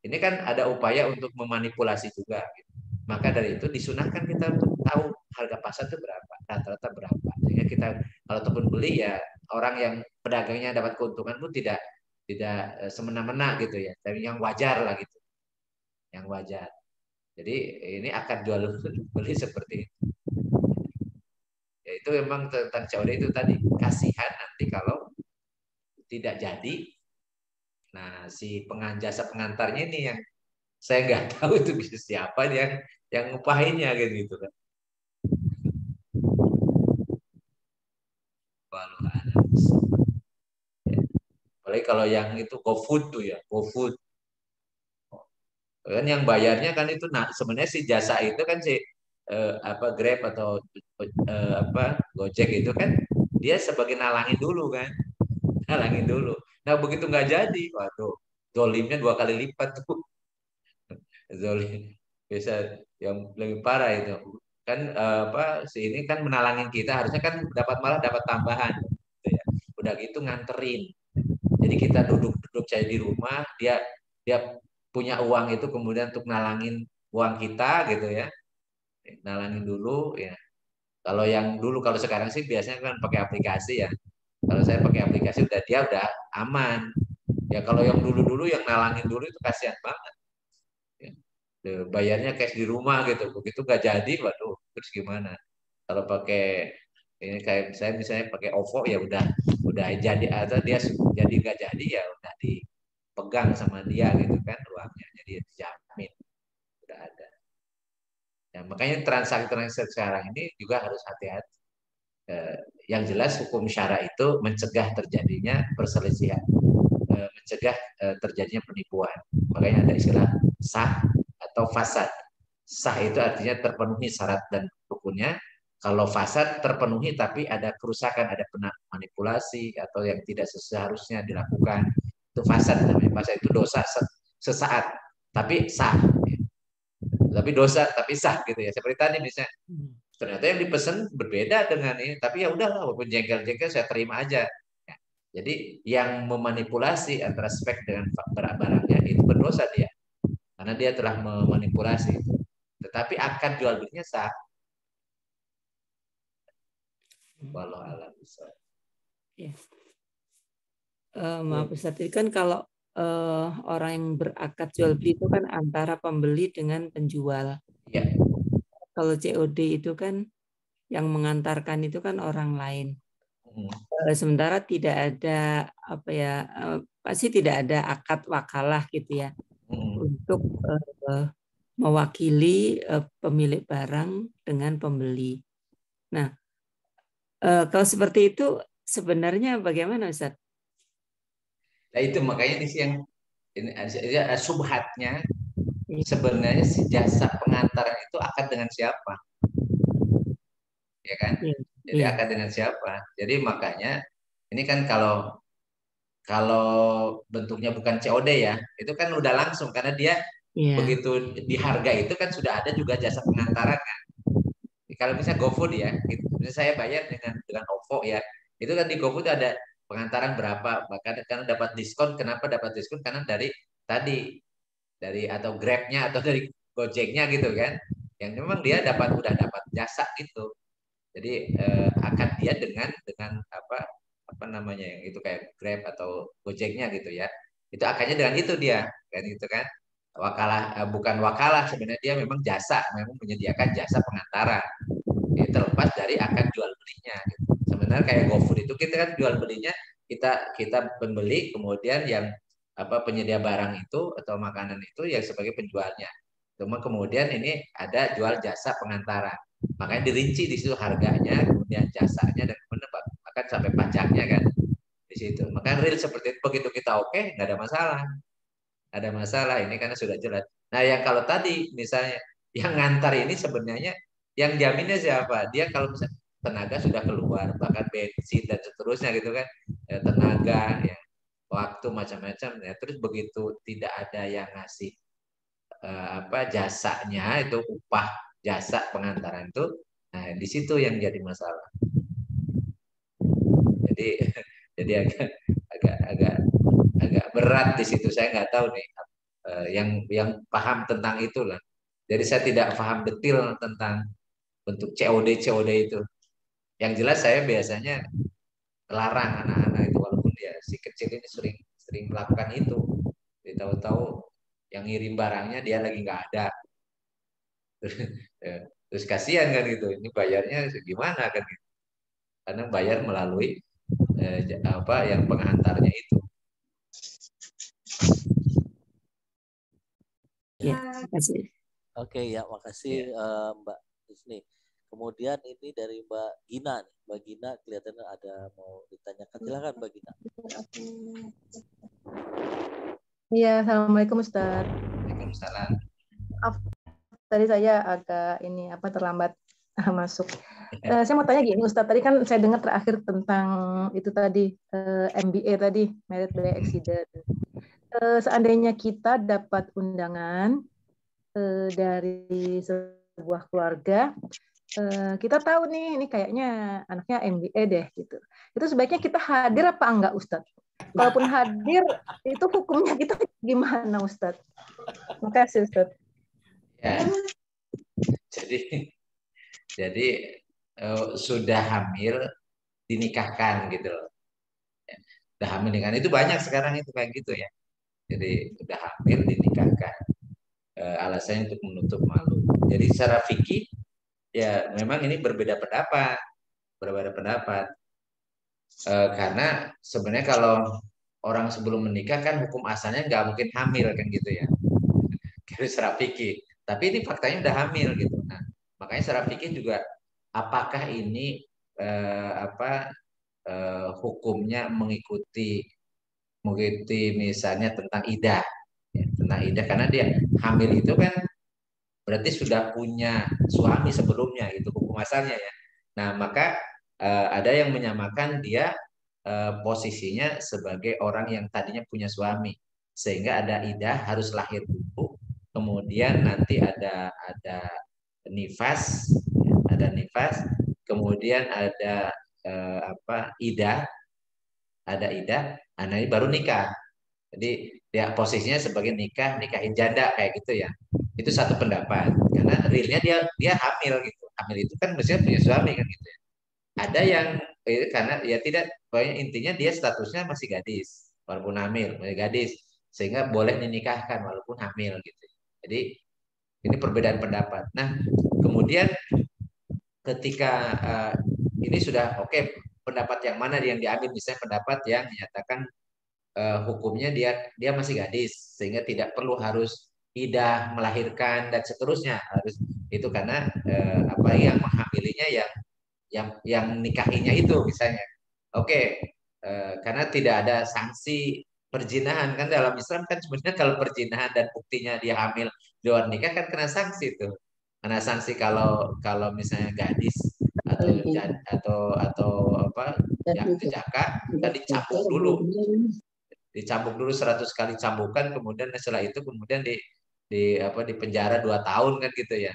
ini kan ada upaya untuk memanipulasi juga gitu. Maka dari itu disunahkan kita untuk tahu harga pasar itu berapa, rata-rata berapa. Sehingga kita kalau ataupun beli ya orang yang pedagangnya dapat keuntungan pun tidak semena-mena gitu ya, tapi yang wajar lah gitu. Yang wajar. Jadi ini akan jual beli seperti itu. Ya itu memang tentang COD itu tadi, kasihan nanti kalau tidak jadi. Nah, si jasa pengantarnya ini yang saya nggak tahu itu bisa siapa yang ngupahinnya gitu kan. Apalagi kalau yang itu GoFood tuh ya, GoFood. Kan yang bayarnya kan itu sebenarnya si jasa itu kan si Grab atau Gojek itu kan dia sebagai nalangin dulu kan. Nalangin dulu. Nah, begitu nggak jadi, waduh, zolimnya 2 kali lipat tuh. Zolim bisa yang lebih parah itu kan si ini kan menalangin kita, harusnya kan malah dapat tambahan gitu ya. Udah gitu nganterin, jadi kita duduk saya di rumah, dia punya uang itu kemudian untuk nalangin uang kita gitu ya, nalangin dulu ya. Kalau sekarang sih biasanya kan pakai aplikasi ya. Kalau saya pakai aplikasi dia udah aman ya. Kalau yang dulu yang nalangin dulu itu kasihan banget ya. Bayarnya cash di rumah gitu, begitu nggak jadi, waduh, terus gimana? Kalau pakai ini kayak saya misalnya pakai OVO ya udah jadi, atau dia jadi nggak jadi ya udah dipegang sama dia gitu kan uangnya, jadi dijamin udah ada. Ya, makanya transaksi sekarang ini juga harus hati-hati. Yang jelas hukum syara itu mencegah terjadinya perselisihan. mencegah terjadinya penipuan. Makanya ada istilah sah atau fasad. Sah itu artinya terpenuhi syarat dan rukunnya. Kalau fasad terpenuhi tapi ada kerusakan, ada manipulasi atau yang tidak seharusnya dilakukan, itu fasad namanya. Fasad itu dosa sesaat tapi sah. Tapi dosa tapi sah gitu ya. Seperti tadi misalnya, ternyata yang dipesan berbeda dengan ini, tapi ya udahlah, walaupun jengkel-jengkel saya terima aja. Ya. Jadi yang memanipulasi antara spek dengan barangnya itu berdosa dia, karena dia telah memanipulasi. Tetapi akad jual belinya sah. Wallahu a'lam bishawab. Ya. Maaf Ustaz, itu kan kalau orang yang berakad jual beli itu kan antara pembeli dengan penjual. Ya. Kalau COD itu kan yang mengantarkan itu kan orang lain. Sementara tidak ada apa ya, pasti tidak ada akad wakalah gitu ya untuk mewakili pemilik barang dengan pembeli. Nah, kalau seperti itu sebenarnya bagaimana Ustaz? Nah itu makanya di yang ini subhatnya sebenarnya si jasa pengantaran itu akad dengan siapa, ya kan? Jadi akad dengan siapa? Jadi makanya ini kan kalau bentuknya bukan COD ya, itu kan udah langsung karena dia begitu di harga itu kan sudah ada juga jasa pengantaran kan. Kalau misalnya GoFood ya, misalnya saya bayar dengan OVO ya, itu kan di GoFood ada pengantaran berapa, bahkan karena dapat diskon. Kenapa dapat diskon? Karena dari atau Grab-nya atau dari Gojek-nya gitu kan, yang memang dia udah dapat jasa gitu. Jadi akad dia dengan apa namanya yang itu kayak Grab atau Gojek-nya gitu ya, itu akadnya dengan itu dia kan gitu kan. Wakalah bukan wakalah, sebenarnya dia memang memang menyediakan jasa pengantaran. Terlepas dari akad jual belinya gitu. Sebenarnya kayak GoFood itu kita kan jual belinya kita pembeli, kemudian yang penyedia barang itu atau makanan itu yang sebagai penjualnya. Cuma kemudian ini ada jual jasa pengantaran. Makanya dirinci di situ harganya, kemudian jasanya, dan kemudian bahkan sampai pajaknya kan di situ. Makanya real seperti itu, begitu kita oke, nggak ada masalah. Ada masalah ini karena sudah jelas. Nah, yang kalau tadi misalnya yang ngantar ini sebenarnya yang jaminnya siapa? Dia kalau misalnya tenaga sudah keluar, bahkan bensin dan seterusnya gitu kan, tenaga, ya, waktu macam-macam. Ya, terus begitu tidak ada yang ngasih jasanya itu, upah jasa pengantaran itu, nah di situ yang jadi masalah. Jadi agak berat di situ. Saya nggak tahu nih yang paham tentang itulah. Jadi saya tidak paham detail tentang bentuk COD itu. Yang jelas saya biasanya larang anak-anak itu, walaupun dia si kecil ini sering melakukan itu. Jadi tahu-tahu yang ngirim barangnya dia lagi nggak ada. Terus kasihan kan gitu. Ini bayarnya gimana kan gitu. Karena bayar melalui yang pengantarnya itu. Ya, makasih. Oke, ya makasih Mbak Isni. Kemudian ini dari Mbak Gina. Mbak Gina kelihatannya ada mau ditanyakan. Silakan Mbak Gina. Iya, assalamualaikum Ustaz. Waalaikumsalam. Tadi saya agak terlambat masuk. Saya mau tanya gini Ustaz, tadi kan saya dengar terakhir tentang itu tadi MBA tadi, Merit by Accident. Seandainya kita dapat undangan dari sebuah keluarga, kita tahu nih ini kayaknya anaknya MBA deh gitu. Itu sebaiknya kita hadir apa enggak Ustaz? Kalaupun hadir, itu hukumnya kita gimana Ustaz? Makasih Ustaz. Ya. Jadi sudah hamil dinikahkan gitu loh. Sudah hamil dinikahkan itu banyak sekarang itu kayak gitu ya. Jadi sudah hamil dinikahkan. Alasannya untuk menutup malu. Jadi secara fikih ya memang ini berbeda pendapat. Karena sebenarnya kalau orang sebelum menikah kan hukum asalnya nggak mungkin hamil kan gitu ya. Jadi secara fikih. Tapi ini faktanya udah hamil gitu. Nah, makanya secara fikih juga apakah ini hukumnya mengikuti mengikuti misalnya tentang idah, ya, tentang idah karena dia hamil itu kan berarti sudah punya suami sebelumnya, itu hukum asalnya ya. Nah maka ada yang menyamakan dia posisinya sebagai orang yang tadinya punya suami, sehingga ada idah harus lahir dulu, kemudian nanti ada nifas, ada nifas, kemudian ada idah, ada idah, nah ini baru nikah. Jadi dia posisinya sebagai nikahin janda kayak gitu ya. Itu satu pendapat karena realnya dia hamil gitu. Hamil itu kan mestinya punya suami kan gitu ya. Ada yang karena ya tidak, pokoknya intinya dia statusnya masih gadis walaupun hamil, masih gadis sehingga boleh dinikahkan walaupun hamil gitu. Jadi ini perbedaan pendapat. Nah, kemudian ketika ini sudah oke, pendapat yang mana yang diambil, misalnya pendapat yang menyatakan hukumnya dia masih gadis sehingga tidak perlu harus idah melahirkan dan seterusnya, harus itu karena apa yang menghamilinya yang nikahinya itu misalnya oke, karena tidak ada sanksi perzinahan kan dalam Islam kan sebenarnya kalau perzinahan dan buktinya dia hamil di luar nikah kan kena sanksi tuh, kena sanksi kalau misalnya gadis atau apa yang jejaka kan dicambuk dulu 100 kali cambukan, kemudian setelah itu kemudian di penjara 2 tahun kan gitu ya.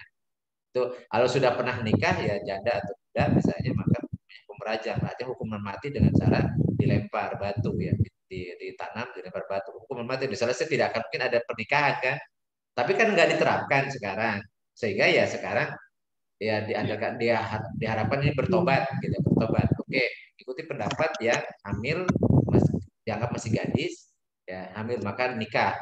Itu kalau sudah pernah nikah ya janda atau tidak misalnya maka hukum rajam hukuman mati dengan cara dilempar batu ya, ditanam dilempar batu, hukuman mati. Misalnya saya tidak akan mungkin ada pernikahan kan, tapi kan nggak diterapkan sekarang, sehingga ya sekarang ya diharapkan ini bertobat gitu, bertobat. Oke, ikuti pendapat yang hamil dianggap masih gadis ya, hamil maka nikah.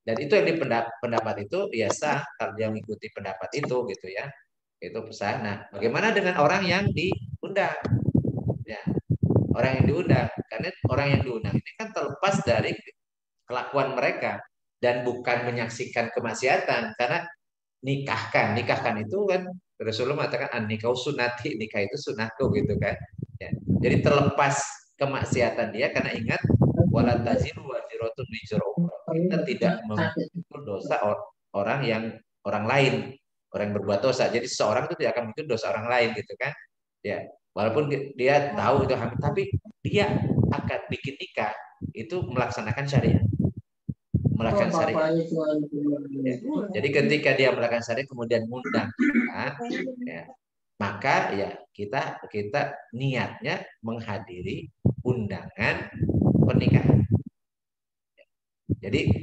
Dan itu yang pendapat itu ya sah kalau dia mengikuti pendapat itu gitu ya, itu sah. Nah bagaimana dengan orang yang diundang ya, orang yang diundang, karena orang yang diundang ini kan terlepas dari kelakuan mereka dan bukan menyaksikan kemaksiatan, karena nikahkan itu kan Rasulullah mengatakan nikah sunati, nikah itu sunahku gitu kan ya. Jadi terlepas kemaksiatan dia, karena ingat wala taziru waziratun wizra ukhra, kita tidak memikul dosa orang lain, orang yang berbuat dosa. Jadi seseorang itu tidak akan memikul dosa orang lain gitu kan ya, walaupun dia tahu itu hamil tapi dia akan bikin nikah itu melaksanakan syariat, ya. Jadi ketika dia melakukan syariat kemudian mengundang kita ya, maka ya kita niatnya menghadiri undangan pernikahan. Jadi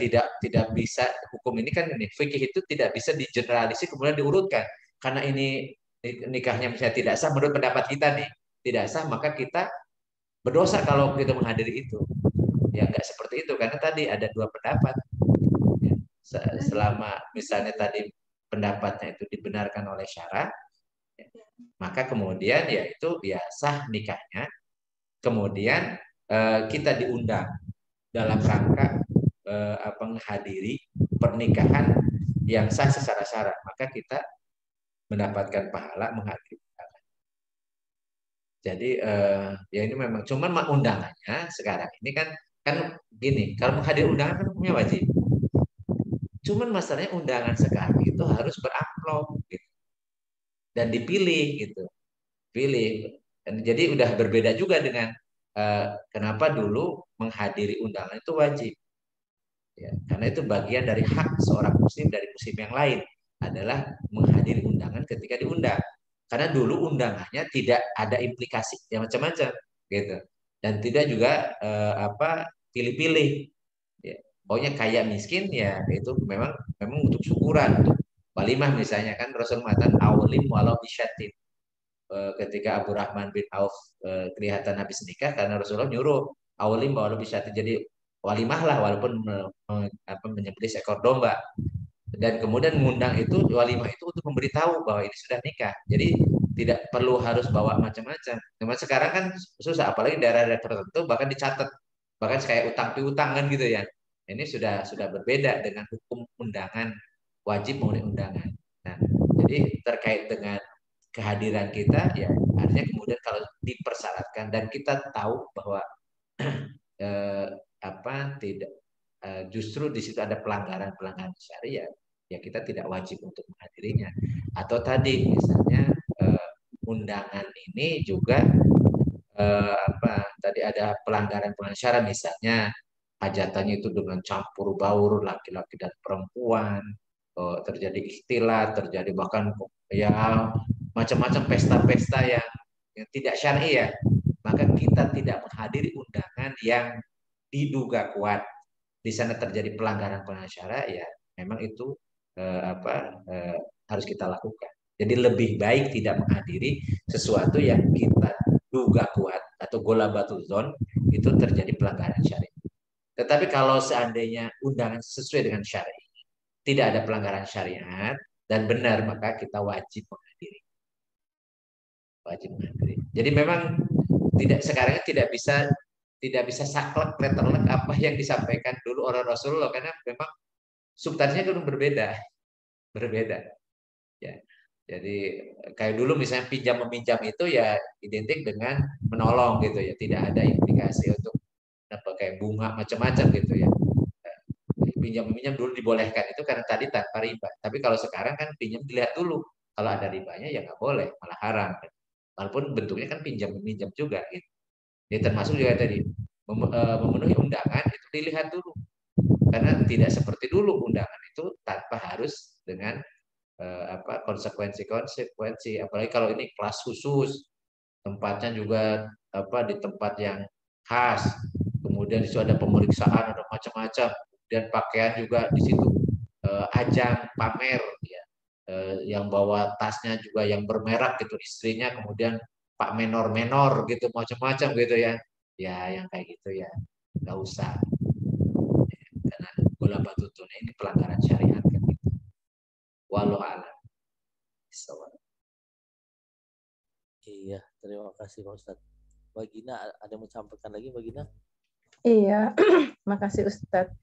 tidak bisa, hukum ini kan fikih itu tidak bisa digeneralisir kemudian diurutkan. Karena ini nikahnya misalnya tidak sah menurut pendapat kita nih, tidak sah maka kita berdosa kalau kita menghadiri itu. Ya enggak seperti itu, karena tadi ada 2 pendapat. Ya, selama misalnya tadi pendapatnya itu dibenarkan oleh syara, ya, maka kemudian ya itu ya sah nikahnya. Kemudian kita diundang dalam rangka menghadiri pernikahan yang sah secara syara, maka kita mendapatkan pahala menghadiri undangan. Jadi ya ini memang cuman undangannya sekarang ini kan gini, kalau menghadiri undangan kan hukumnya wajib. Cuman masalahnya undangan sekarang itu harus beramplop gitu, dan dipilih gitu, pilih. Dan jadi udah berbeda juga dengan kenapa dulu menghadiri undangan itu wajib. Ya, karena itu bagian dari hak seorang muslim dari muslim yang lain adalah menghadiri undangan ketika diundang. Karena dulu undangannya tidak ada implikasi yang macam-macam gitu. Dan tidak juga pilih-pilih. Ya, pokoknya kaya miskin ya itu memang untuk syukuran, untuk walimah misalnya kan Rasul mengatakan awalim walau bisyatin. Ketika Abu Rahman bin Auf kelihatan habis nikah, karena Rasulullah nyuruh awalim walau bisyatin, jadi walimah lah walaupun menyembelih seekor domba, dan kemudian mengundang itu walimah itu untuk memberitahu bahwa ini sudah nikah, jadi tidak perlu harus bawa macam-macam. Cuma sekarang kan susah, apalagi daerah-daerah tertentu bahkan dicatat, bahkan kayak utang piutang kan gitu ya. Ini sudah berbeda dengan hukum undangan, wajib mengenai undangan. Nah jadi terkait dengan kehadiran kita ya artinya kemudian kalau dipersyaratkan dan kita tahu bahwa tidak justru di situ ada pelanggaran syariat, ya kita tidak wajib untuk menghadirinya. Atau tadi misalnya undangan ini juga tadi ada pelanggaran syariat, misalnya hajatannya itu dengan campur baur laki-laki dan perempuan, terjadi ikhtilat, terjadi bahkan ya macam-macam pesta-pesta yang tidak syar'i ya, maka kita tidak menghadiri undangan yang diduga kuat di sana terjadi pelanggaran syariat, ya memang itu harus kita lakukan. Jadi lebih baik tidak menghadiri sesuatu yang kita duga kuat atau golabatul zon itu terjadi pelanggaran syariat. Tetapi kalau seandainya undangan sesuai dengan syariat, tidak ada pelanggaran syariat dan benar, maka kita wajib menghadiri. Wajib menghadiri. Jadi memang sekarang tidak bisa saklek letterlek apa yang disampaikan dulu oleh Rasulullah, karena memang substansinya kan berbeda. Ya. Jadi kayak dulu misalnya pinjam meminjam itu ya identik dengan menolong gitu ya, tidak ada implikasi untuk kayak bunga macam-macam gitu ya. Pinjam meminjam dulu dibolehkan itu karena tadi tanpa riba. Tapi kalau sekarang kan pinjam dilihat dulu, kalau ada ribanya ya nggak boleh, malah haram. Walaupun bentuknya kan pinjam meminjam juga gitu. Jadi termasuk juga tadi memenuhi undangan itu dilihat dulu, karena tidak seperti dulu undangan itu tanpa harus dengan konsekuensi, apalagi kalau ini kelas khusus, tempatnya juga di tempat yang khas, kemudian di situ ada pemeriksaan, ada macam-macam, dan pakaian juga di situ ajang pamer ya, yang bawa tasnya juga yang bermerek gitu istrinya, kemudian pak menor gitu macam-macam gitu ya yang kayak gitu ya nggak usah, karena bola batu tuna ini pelanggaran syariat kan gitu. Walau alam. Iya, terima kasih Pak Ustadz. Mbak Gina, ada yang mau sampaikan lagi Mbak Gina? Iya, makasih Ustadz.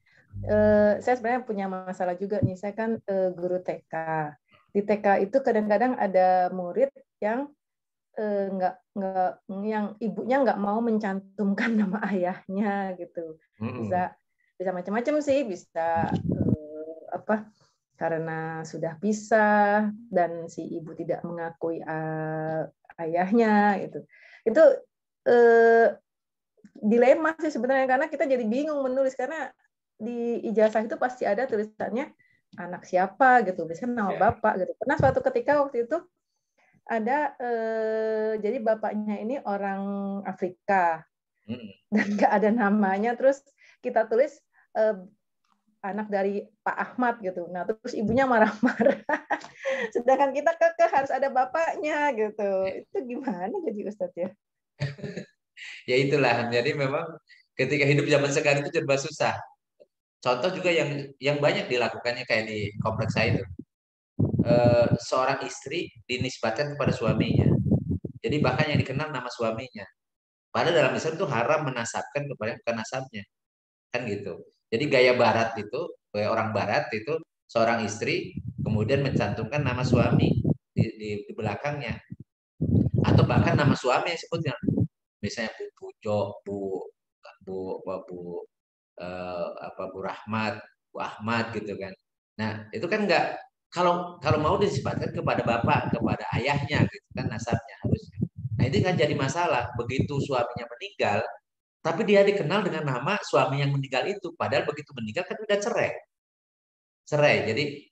Saya sebenarnya punya masalah juga nih. Saya kan guru TK. Di TK itu kadang-kadang ada murid yang yang ibunya nggak mau mencantumkan nama ayahnya gitu. Bisa macam-macam sih, bisa karena sudah pisah dan si ibu tidak mengakui ayahnya gitu. Itu dilema sih sebenarnya, karena kita jadi bingung menulis, karena di ijazah itu pasti ada tulisannya anak siapa gitu, biasanya nama bapak gitu. Pernah suatu ketika waktu itu ada jadi bapaknya ini orang Afrika dan nggak ada namanya, terus kita tulis anak dari Pak Ahmad gitu. Nah, terus ibunya marah-marah. Sedangkan kita kekeh harus ada bapaknya gitu. Itu gimana jadi Ustadz ya? Ya itulah. Jadi memang ketika hidup zaman sekarang itu serba susah. Contoh juga yang banyak dilakukannya kayak di kompleks saya itu. Seorang istri dinisbatkan kepada suaminya. Jadi bahkan yang dikenal nama suaminya. Padahal dalam Islam itu haram menasabkan kepada bukan nasabnya. Kan gitu. Jadi gaya barat itu, gaya orang barat itu seorang istri kemudian mencantumkan nama suami di belakangnya. Atau bahkan nama suami yang sebutnya. Misalnya Bu Pujo, Bu Rahmat, Bu Ahmad gitu kan. Nah, itu kan enggak, kalau mau disebutkan kepada bapak, kepada ayahnya gitu kan nasabnya harusnya. Nah, itu kan jadi masalah. Begitu suaminya meninggal, tapi dia dikenal dengan nama suami yang meninggal itu, padahal begitu meninggal kan udah cerai.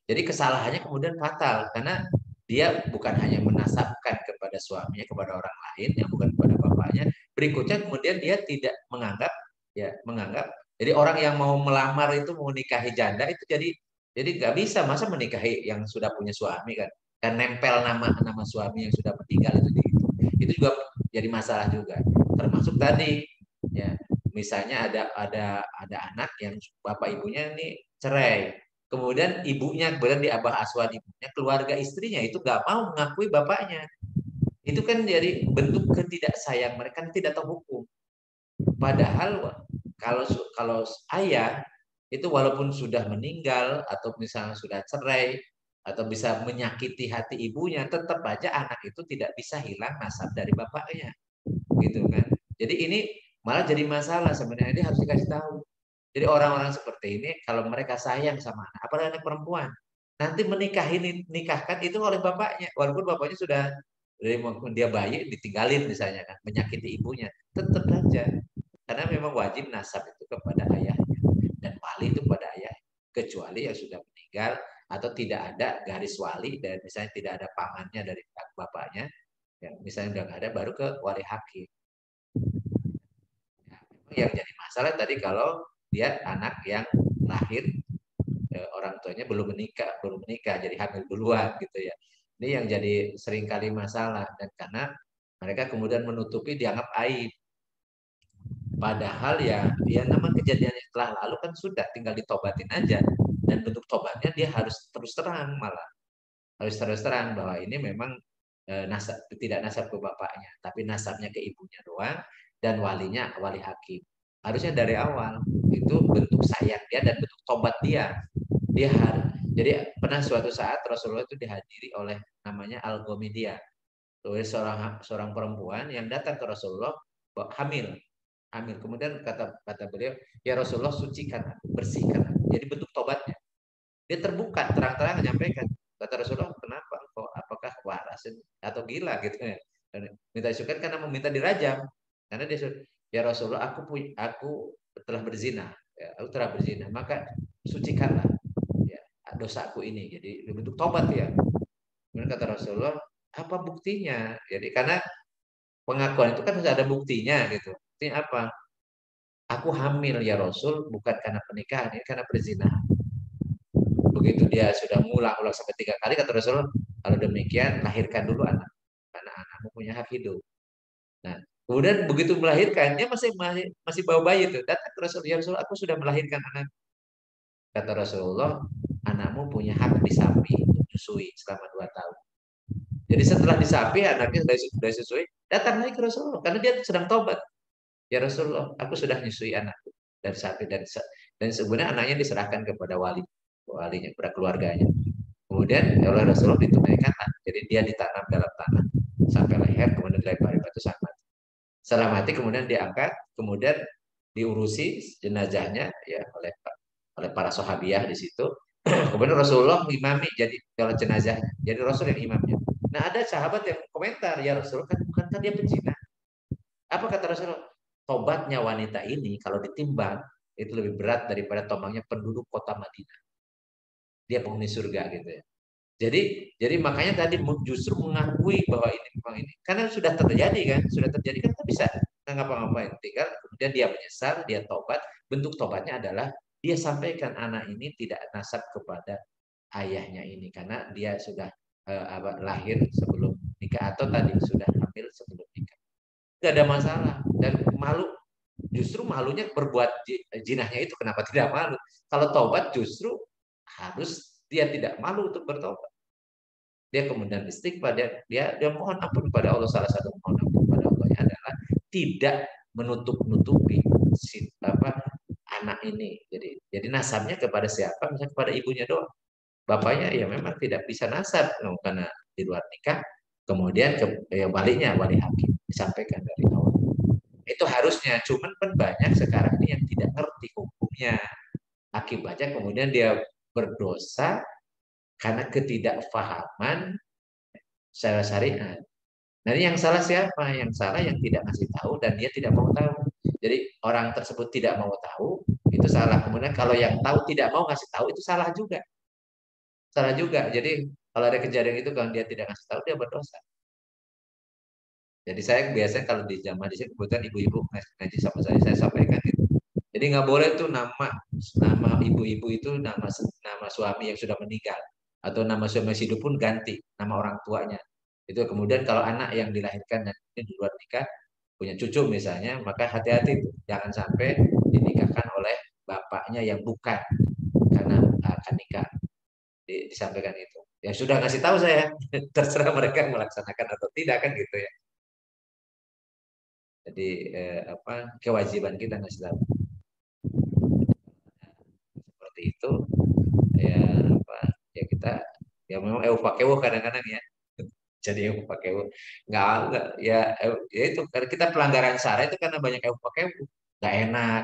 Jadi kesalahannya kemudian fatal, karena dia bukan hanya menasabkan kepada suaminya, kepada orang lain yang bukan kepada bapaknya. Berikutnya kemudian dia tidak menganggap. Jadi orang yang mau melamar itu, mau nikahi janda itu jadi nggak bisa, masa menikahi yang sudah punya suami kan nempel nama suami yang sudah meninggal itu juga jadi masalah juga. Termasuk tadi ya, misalnya ada anak yang bapak ibunya ini cerai, kemudian ibunya kemudian di abah asuhan ibunya, keluarga istrinya itu nggak mau mengakui bapaknya. Itu kan jadi bentuk ketidaksayang mereka, tidak tahu hukum. Padahal kalau ayah itu walaupun sudah meninggal atau misalnya sudah cerai atau bisa menyakiti hati ibunya, tetap aja anak itu tidak bisa hilang nasab dari bapaknya, gitu kan. Jadi ini malah jadi masalah sebenarnya. Ini harus dikasih tahu. Jadi orang-orang seperti ini kalau mereka sayang sama anak, apalagi anak perempuan, nanti nikahkan itu oleh bapaknya, walaupun bapaknya sudah dari dia bayi ditinggalin misalnya kan, menyakiti ibunya, tetap saja karena memang wajib nasab itu kepada ayahnya dan wali itu pada ayah, kecuali yang sudah meninggal atau tidak ada garis wali dan misalnya tidak ada pamannya dari bapaknya, yang misalnya udah nggak ada, baru ke wali hakim. Yang jadi masalah tadi kalau dia anak yang lahir orang tuanya belum menikah jadi hamil duluan gitu ya. Ini yang jadi seringkali masalah, dan karena mereka kemudian menutupi dianggap aib. Padahal ya nama kejadian yang telah lalu kan sudah, tinggal ditobatin aja, dan bentuk tobatnya dia harus terus terang, malah harus terus terang bahwa ini memang nasab, tidak nasab ke bapaknya, tapi nasabnya ke ibunya doang, dan walinya wali hakim. Harusnya dari awal itu bentuk sayang dia dan bentuk tobat dia. Dia harus. Jadi pernah suatu saat Rasulullah itu dihadiri oleh namanya Al-Ghamidiyah, seorang perempuan yang datang ke Rasulullah hamil. Kemudian kata beliau, ya Rasulullah, sucikan aku, bersihkan aku. Jadi bentuk tobatnya. Dia terbuka, terang-terang menyampaikan. Kata Rasulullah, kenapa engkau, apakah waras atau gila gitu ya? Minta disucikan karena meminta dirajam. Karena dia, ya Rasulullah, aku telah berzina, ya, aku telah berzina, maka sucikanlah ya dosaku ini. Jadi bentuk tobat ya. Kemudian kata Rasulullah, apa buktinya? Jadi karena pengakuan itu kan harus ada buktinya gitu. Buktinya apa? Aku hamil ya Rasul, bukan karena pernikahan, ini karena perzinahan. Begitu dia sudah ngulang sampai 3 kali, kata Rasulullah, kalau demikian lahirkan dulu anak, karena anakmu punya hak hidup. Nah, kemudian begitu melahirkan, dia masih bawa bayi itu, datang ke Rasul, ya Rasul, aku sudah melahirkan anak. Kata Rasulullah, anakmu punya hak disapi untuk menyusui selama 2 tahun. Jadi setelah disapi, anaknya sudah disusui, datang lagi ke Rasulullah, karena dia sedang tobat. Ya Rasulullah, aku sudah menyusui anakku dari sapi, dan sebenarnya anaknya diserahkan kepada walinya, kepada keluarganya. Kemudian oleh Rasulullah ditunaikan, jadi dia ditanam dalam tanah sampai leher, kemudian dilempari batu sampai mati. Setelah mati kemudian diangkat, kemudian diurusi jenazahnya ya oleh para sahabiah di situ. Kemudian Rasulullah imami jadi kalau jenazahnya, jadi Rasul yang imamnya. Nah ada sahabat yang komentar, ya Rasulullah, bukankah dia pezina? Apa kata Rasulullah? Tobatnya wanita ini kalau ditimbang itu lebih berat daripada tombangnya penduduk kota Madinah. Dia penghuni surga gitu ya. Jadi makanya tadi justru mengakui bahwa ini memang ini, karena sudah terjadi kan, kita bisa ngapa-ngapain. Tinggal kemudian dia menyesal, dia tobat. Bentuk tobatnya adalah dia sampaikan anak ini tidak nasab kepada ayahnya ini karena dia sudah lahir sebelum nikah atau tadi sudah hamil sebelum nikah. Tidak ada masalah, dan malu, justru malunya berbuat jinahnya itu, kenapa tidak malu? Kalau tobat justru harus dia tidak malu untuk bertobat. Dia kemudian istighfar, dia mohon ampun kepada Allah. Salah satu mohon ampun kepada Allah adalah tidak menutup-nutupi anak ini. Jadi nasabnya kepada siapa? Misalnya kepada ibunya doang. Bapaknya ya memang tidak bisa nasab karena di luar nikah. Kemudian baliknya wali hakim disampaikan dari awal. Itu harusnya, cuman kan banyak sekarang ini yang tidak ngerti hukumnya. Akibatnya kemudian dia berdosa karena ketidakfahaman secara syariat. Nah ini yang salah siapa? Yang salah yang tidak ngasih tahu dan dia tidak mau tahu. Jadi orang tersebut tidak mau tahu, itu salah. Kemudian kalau yang tahu tidak mau ngasih tahu, itu salah juga. Salah juga. Jadi kalau ada kejadian itu, kalau dia tidak ngasih tahu, dia berdosa. Jadi saya biasanya kalau di jamaah di sini kebetulan ibu-ibu ngaji sama saya sampaikan itu. Jadi nggak boleh tuh nama ibu-ibu itu nama suami yang sudah meninggal, atau nama suami hidup pun ganti nama orang tuanya. Itu kemudian kalau anak yang dilahirkan dan di luar nikah punya cucu misalnya, maka hati-hati jangan sampai dinikahkan oleh bapaknya yang bukan karena akan nikah. Disampaikan itu. Ya sudah ngasih tahu saya, terserah mereka melaksanakan atau tidak kan gitu ya. Jadi kewajiban kita ngasih tahu. Seperti itu ya ya kita ya memang pakai kadang-kadang ya. Jadi ewu pakai ewu nggak ya itu karena kita pelanggaran SARA itu karena banyak ewu pakai ewu nggak enak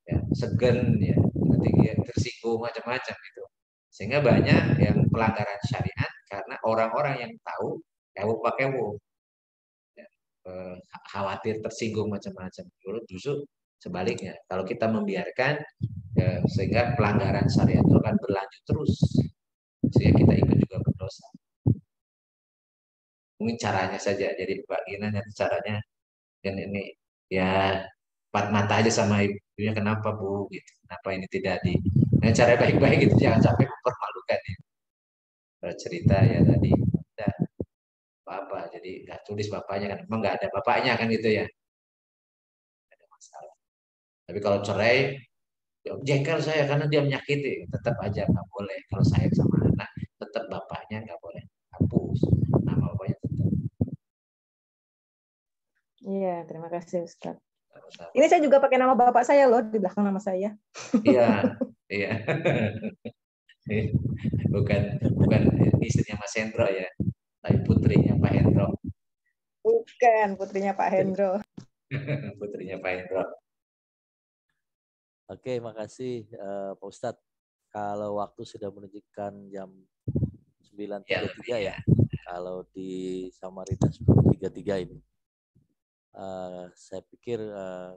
ya, segen ya nanti ya, tersinggung macam-macam gitu sehingga banyak yang pelanggaran syariat karena orang-orang yang tahu ewu pakai ewu ya, khawatir tersinggung macam-macam justru sebaliknya kalau kita membiarkan ya, sehingga pelanggaran syariat itu akan berlanjut terus sehingga kita ikut juga berdosa. Mungkin caranya saja. Jadi Pak Gina nanti caranya dan ini ya empat mata aja sama ibunya kenapa Bu gitu. Kenapa ini tidak di nah, cara baik-baik gitu jangan sampai mempermalukan ya. Cerita ya tadi tidak apa-apa. Jadi nggak tulis bapaknya kan emang nggak ada bapaknya kan gitu ya. Nggak ada masalah. Tapi kalau cerai ya, jengkel saya karena dia menyakiti tetap aja nggak boleh kalau sayang sama anak tetap bapaknya nggak boleh hapus nama bapaknya tetap. Iya, terima kasih Ustaz. Ini saya juga pakai nama bapak saya loh di belakang nama saya. Iya, iya. bukan istrinya Mas Hendro ya, tapi putrinya Pak Hendro. Bukan, putrinya Pak Hendro. Putrinya Pak Hendro. Oke, makasih Pak Ustadz. Kalau waktu sudah menunjukkan jam 9.33 ya. Kalau di Samarinda 10.33 ini. Saya pikir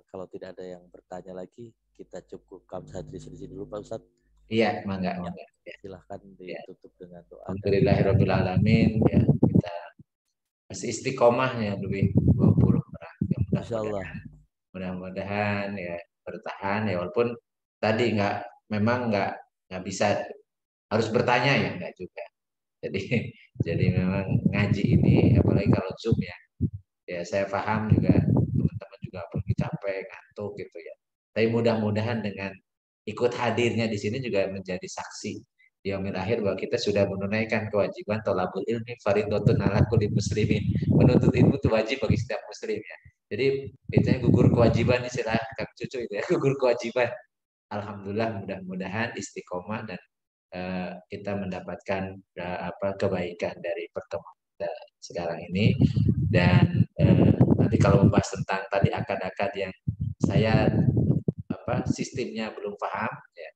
kalau tidak ada yang bertanya lagi, kita cukupkan saja di sini dulu Pak Ustadz. Iya, mangga. Ya. Silahkan ditutup dengan doa. Alhamdulillahirabbil alamin ya kita masih istiqomahnya lebih 20 orang. Insyaallah. Mudah-mudahan ya bertahan ya walaupun tadi memang nggak bisa harus bertanya ya nggak juga. Jadi memang ngaji ini apalagi kalau Zoom ya saya paham juga teman-teman juga pergi capek ngantuk gitu ya. Tapi mudah-mudahan dengan ikut hadirnya di sini juga menjadi saksi di yaumil akhir bahwa kita sudah menunaikan kewajiban thalabul ilmi fardhotun ala kulli muslimin. Menuntut ilmu itu wajib bagi setiap muslim ya. Jadi itu gugur kewajiban istilah Kang Cucu itu ya, gugur kewajiban. Alhamdulillah mudah-mudahan istiqomah dan kita mendapatkan kebaikan dari pertemuan kita sekarang ini dan nanti kalau membahas tentang tadi akad-akad yang saya sistemnya belum paham ya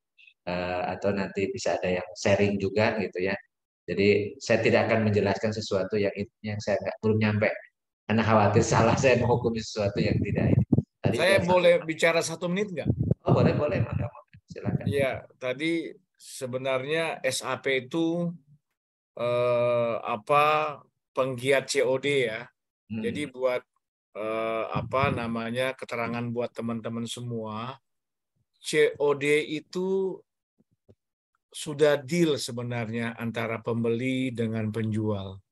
atau nanti bisa ada yang sharing juga gitu ya. Jadi saya tidak akan menjelaskan sesuatu yang saya belum nyampe karena khawatir salah saya menghukumi sesuatu yang tidak ini. Tadi Saya boleh bicara 1 menit nggak? Oh boleh silakan. Iya, tadi sebenarnya SAP itu penggiat COD ya. Jadi buat keterangan buat teman-teman semua, COD itu sudah deal sebenarnya antara pembeli dengan penjual.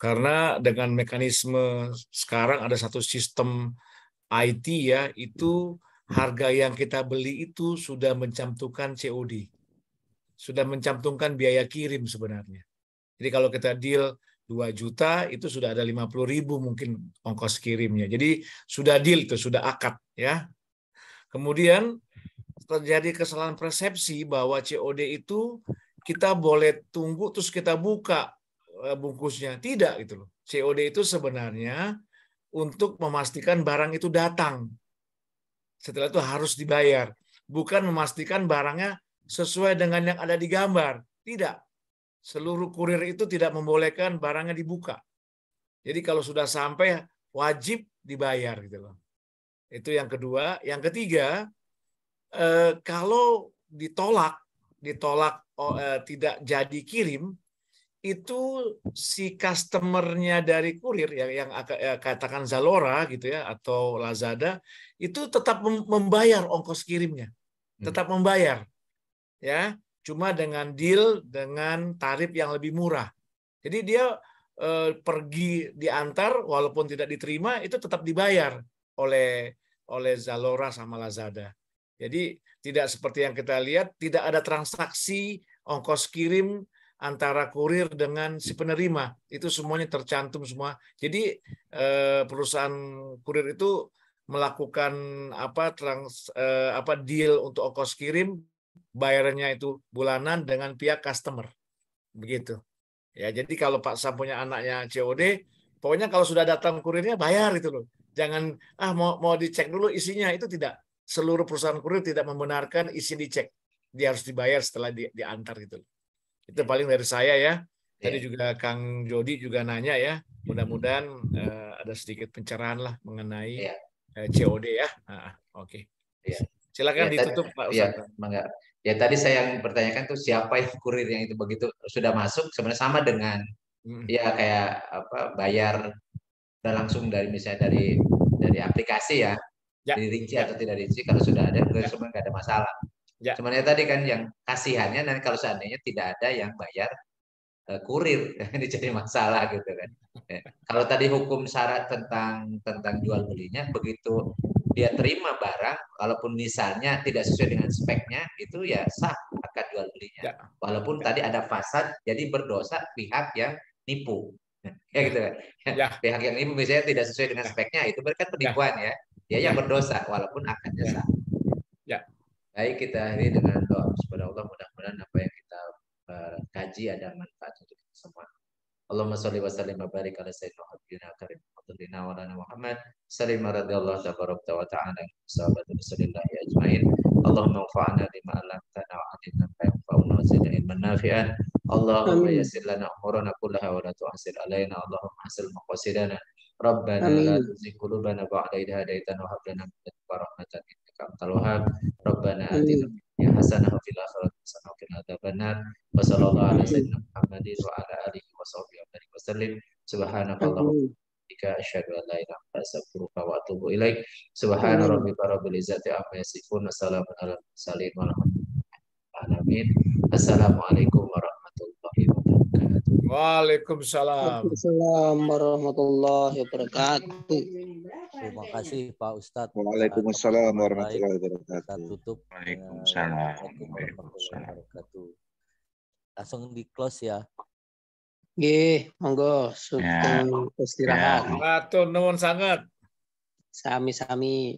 Karena dengan mekanisme sekarang ada satu sistem IT ya, itu harga yang kita beli itu sudah mencantumkan COD. Sudah mencantumkan biaya kirim sebenarnya. Jadi kalau kita deal 2 juta itu sudah ada 50.000 mungkin ongkos kirimnya. Jadi sudah deal itu, sudah akad ya. Kemudian terjadi kesalahan persepsi bahwa COD itu kita boleh tunggu terus kita buka bungkusnya. Tidak gitu loh. COD itu sebenarnya untuk memastikan barang itu datang. Setelah itu harus dibayar. Bukan memastikan barangnya sesuai dengan yang ada di gambar. Tidak. Seluruh kurir itu tidak membolehkan barangnya dibuka. Jadi kalau sudah sampai wajib dibayar gitu loh. Itu yang kedua. Yang ketiga, kalau ditolak tidak jadi kirim, itu si customernya dari kurir yang katakan Zalora gitu ya atau Lazada itu tetap membayar ongkos kirimnya, tetap membayar ya, cuma dengan deal dengan tarif yang lebih murah. Jadi dia pergi diantar walaupun tidak diterima itu tetap dibayar oleh Zalora sama Lazada. Jadi tidak seperti yang kita lihat, tidak ada transaksi ongkos kirim antara kurir dengan si penerima. Itu semuanya tercantum semua. Jadi perusahaan kurir itu melakukan deal untuk ongkos kirim, bayarnya itu bulanan dengan pihak customer. Begitu. Ya, jadi kalau Pak Sam punya anaknya COD, pokoknya kalau sudah datang kurirnya bayar itu loh. Jangan mau dicek dulu isinya, itu tidak. Seluruh perusahaan kurir tidak membenarkan isi dicek. Dia harus dibayar setelah diantar gitu. Itu paling dari saya ya. Tadi juga Kang Jody juga nanya ya. Mudah-mudahan ada sedikit pencerahan lah mengenai COD ya. Oke. Silakan ditutup Pak Ustadz. Ya tadi saya yang bertanyakan tuh siapa yang kurir yang itu begitu sudah masuk sebenarnya sama dengan ya kayak apa bayar dan langsung dari misalnya dari aplikasi ya, dirinci atau tidak dirinci kalau sudah ada sebenarnya nggak ada masalah. Sebenarnya tadi kan yang kasihannya nanti kalau seandainya tidak ada yang bayar kurir ini jadi masalah gitu kan. Kalau tadi hukum syarat tentang jual belinya begitu dia terima barang walaupun misalnya tidak sesuai dengan speknya itu ya sah akad jual belinya. Walaupun tadi ada fasad jadi berdosa pihak yang nipu. Ya gitu kan. Pihak yang nipu misalnya tidak sesuai dengan speknya itu berarti penipuan ya. Dia yang berdosa walaupun akadnya sah. Baik, kita akhiri dengan doa kepada Allah, mudah-mudahan apa yang kita kaji ada manfaat untuk kita semua. Allahumma sholli wa sallim wa barik ala sayyidina habibina karim Abdullah wa lana Muhammad sallim radhiyallahu tabaraka wa ta'ala sahabat Rasulullah ajmain. Allahumma anfa'na bima 'allamtana wa 'allimna ma yanfa'una wa zidna ilman nafi'an. Allahumma yassir lana umurana kullaha wa la tu'assir alaina. Allahumma hasil maqasidana. Rabbana la tuzigh qulubana ba'da idh hadaytana wa hab lana min ladunka rahmatan innaka antal wahhab. Rabbana atina fid dunya hasanah wa fil akhirati hasanah wa qina adzabannar. Wa sallallahu ala sayyidina Muhammadin wa ala alihi wa sahbihi wa sallim. Subhanakallahumma wa asyhadu an la ilaha illa anta astaghfiruka wa atubu ilaik. Subhana rabbika rabbil izzati amma yasifun. Wassalamun alal mursalin walhamdulillahi alamin. Assalamualaikum warahmatullahi wabarakatuh. Waalaikumsalam. Waalaikumsalam warahmatullahi wabarakatuh. Terima kasih Pak Ustadz. Waalaikumsalam warahmatullahi wabarakatuh. Kita tutup. Waalaikumsalam. Langsung di close ya. Nggih, monggo sugeng istirahat. Matur nuwun sanget. Sami-sami.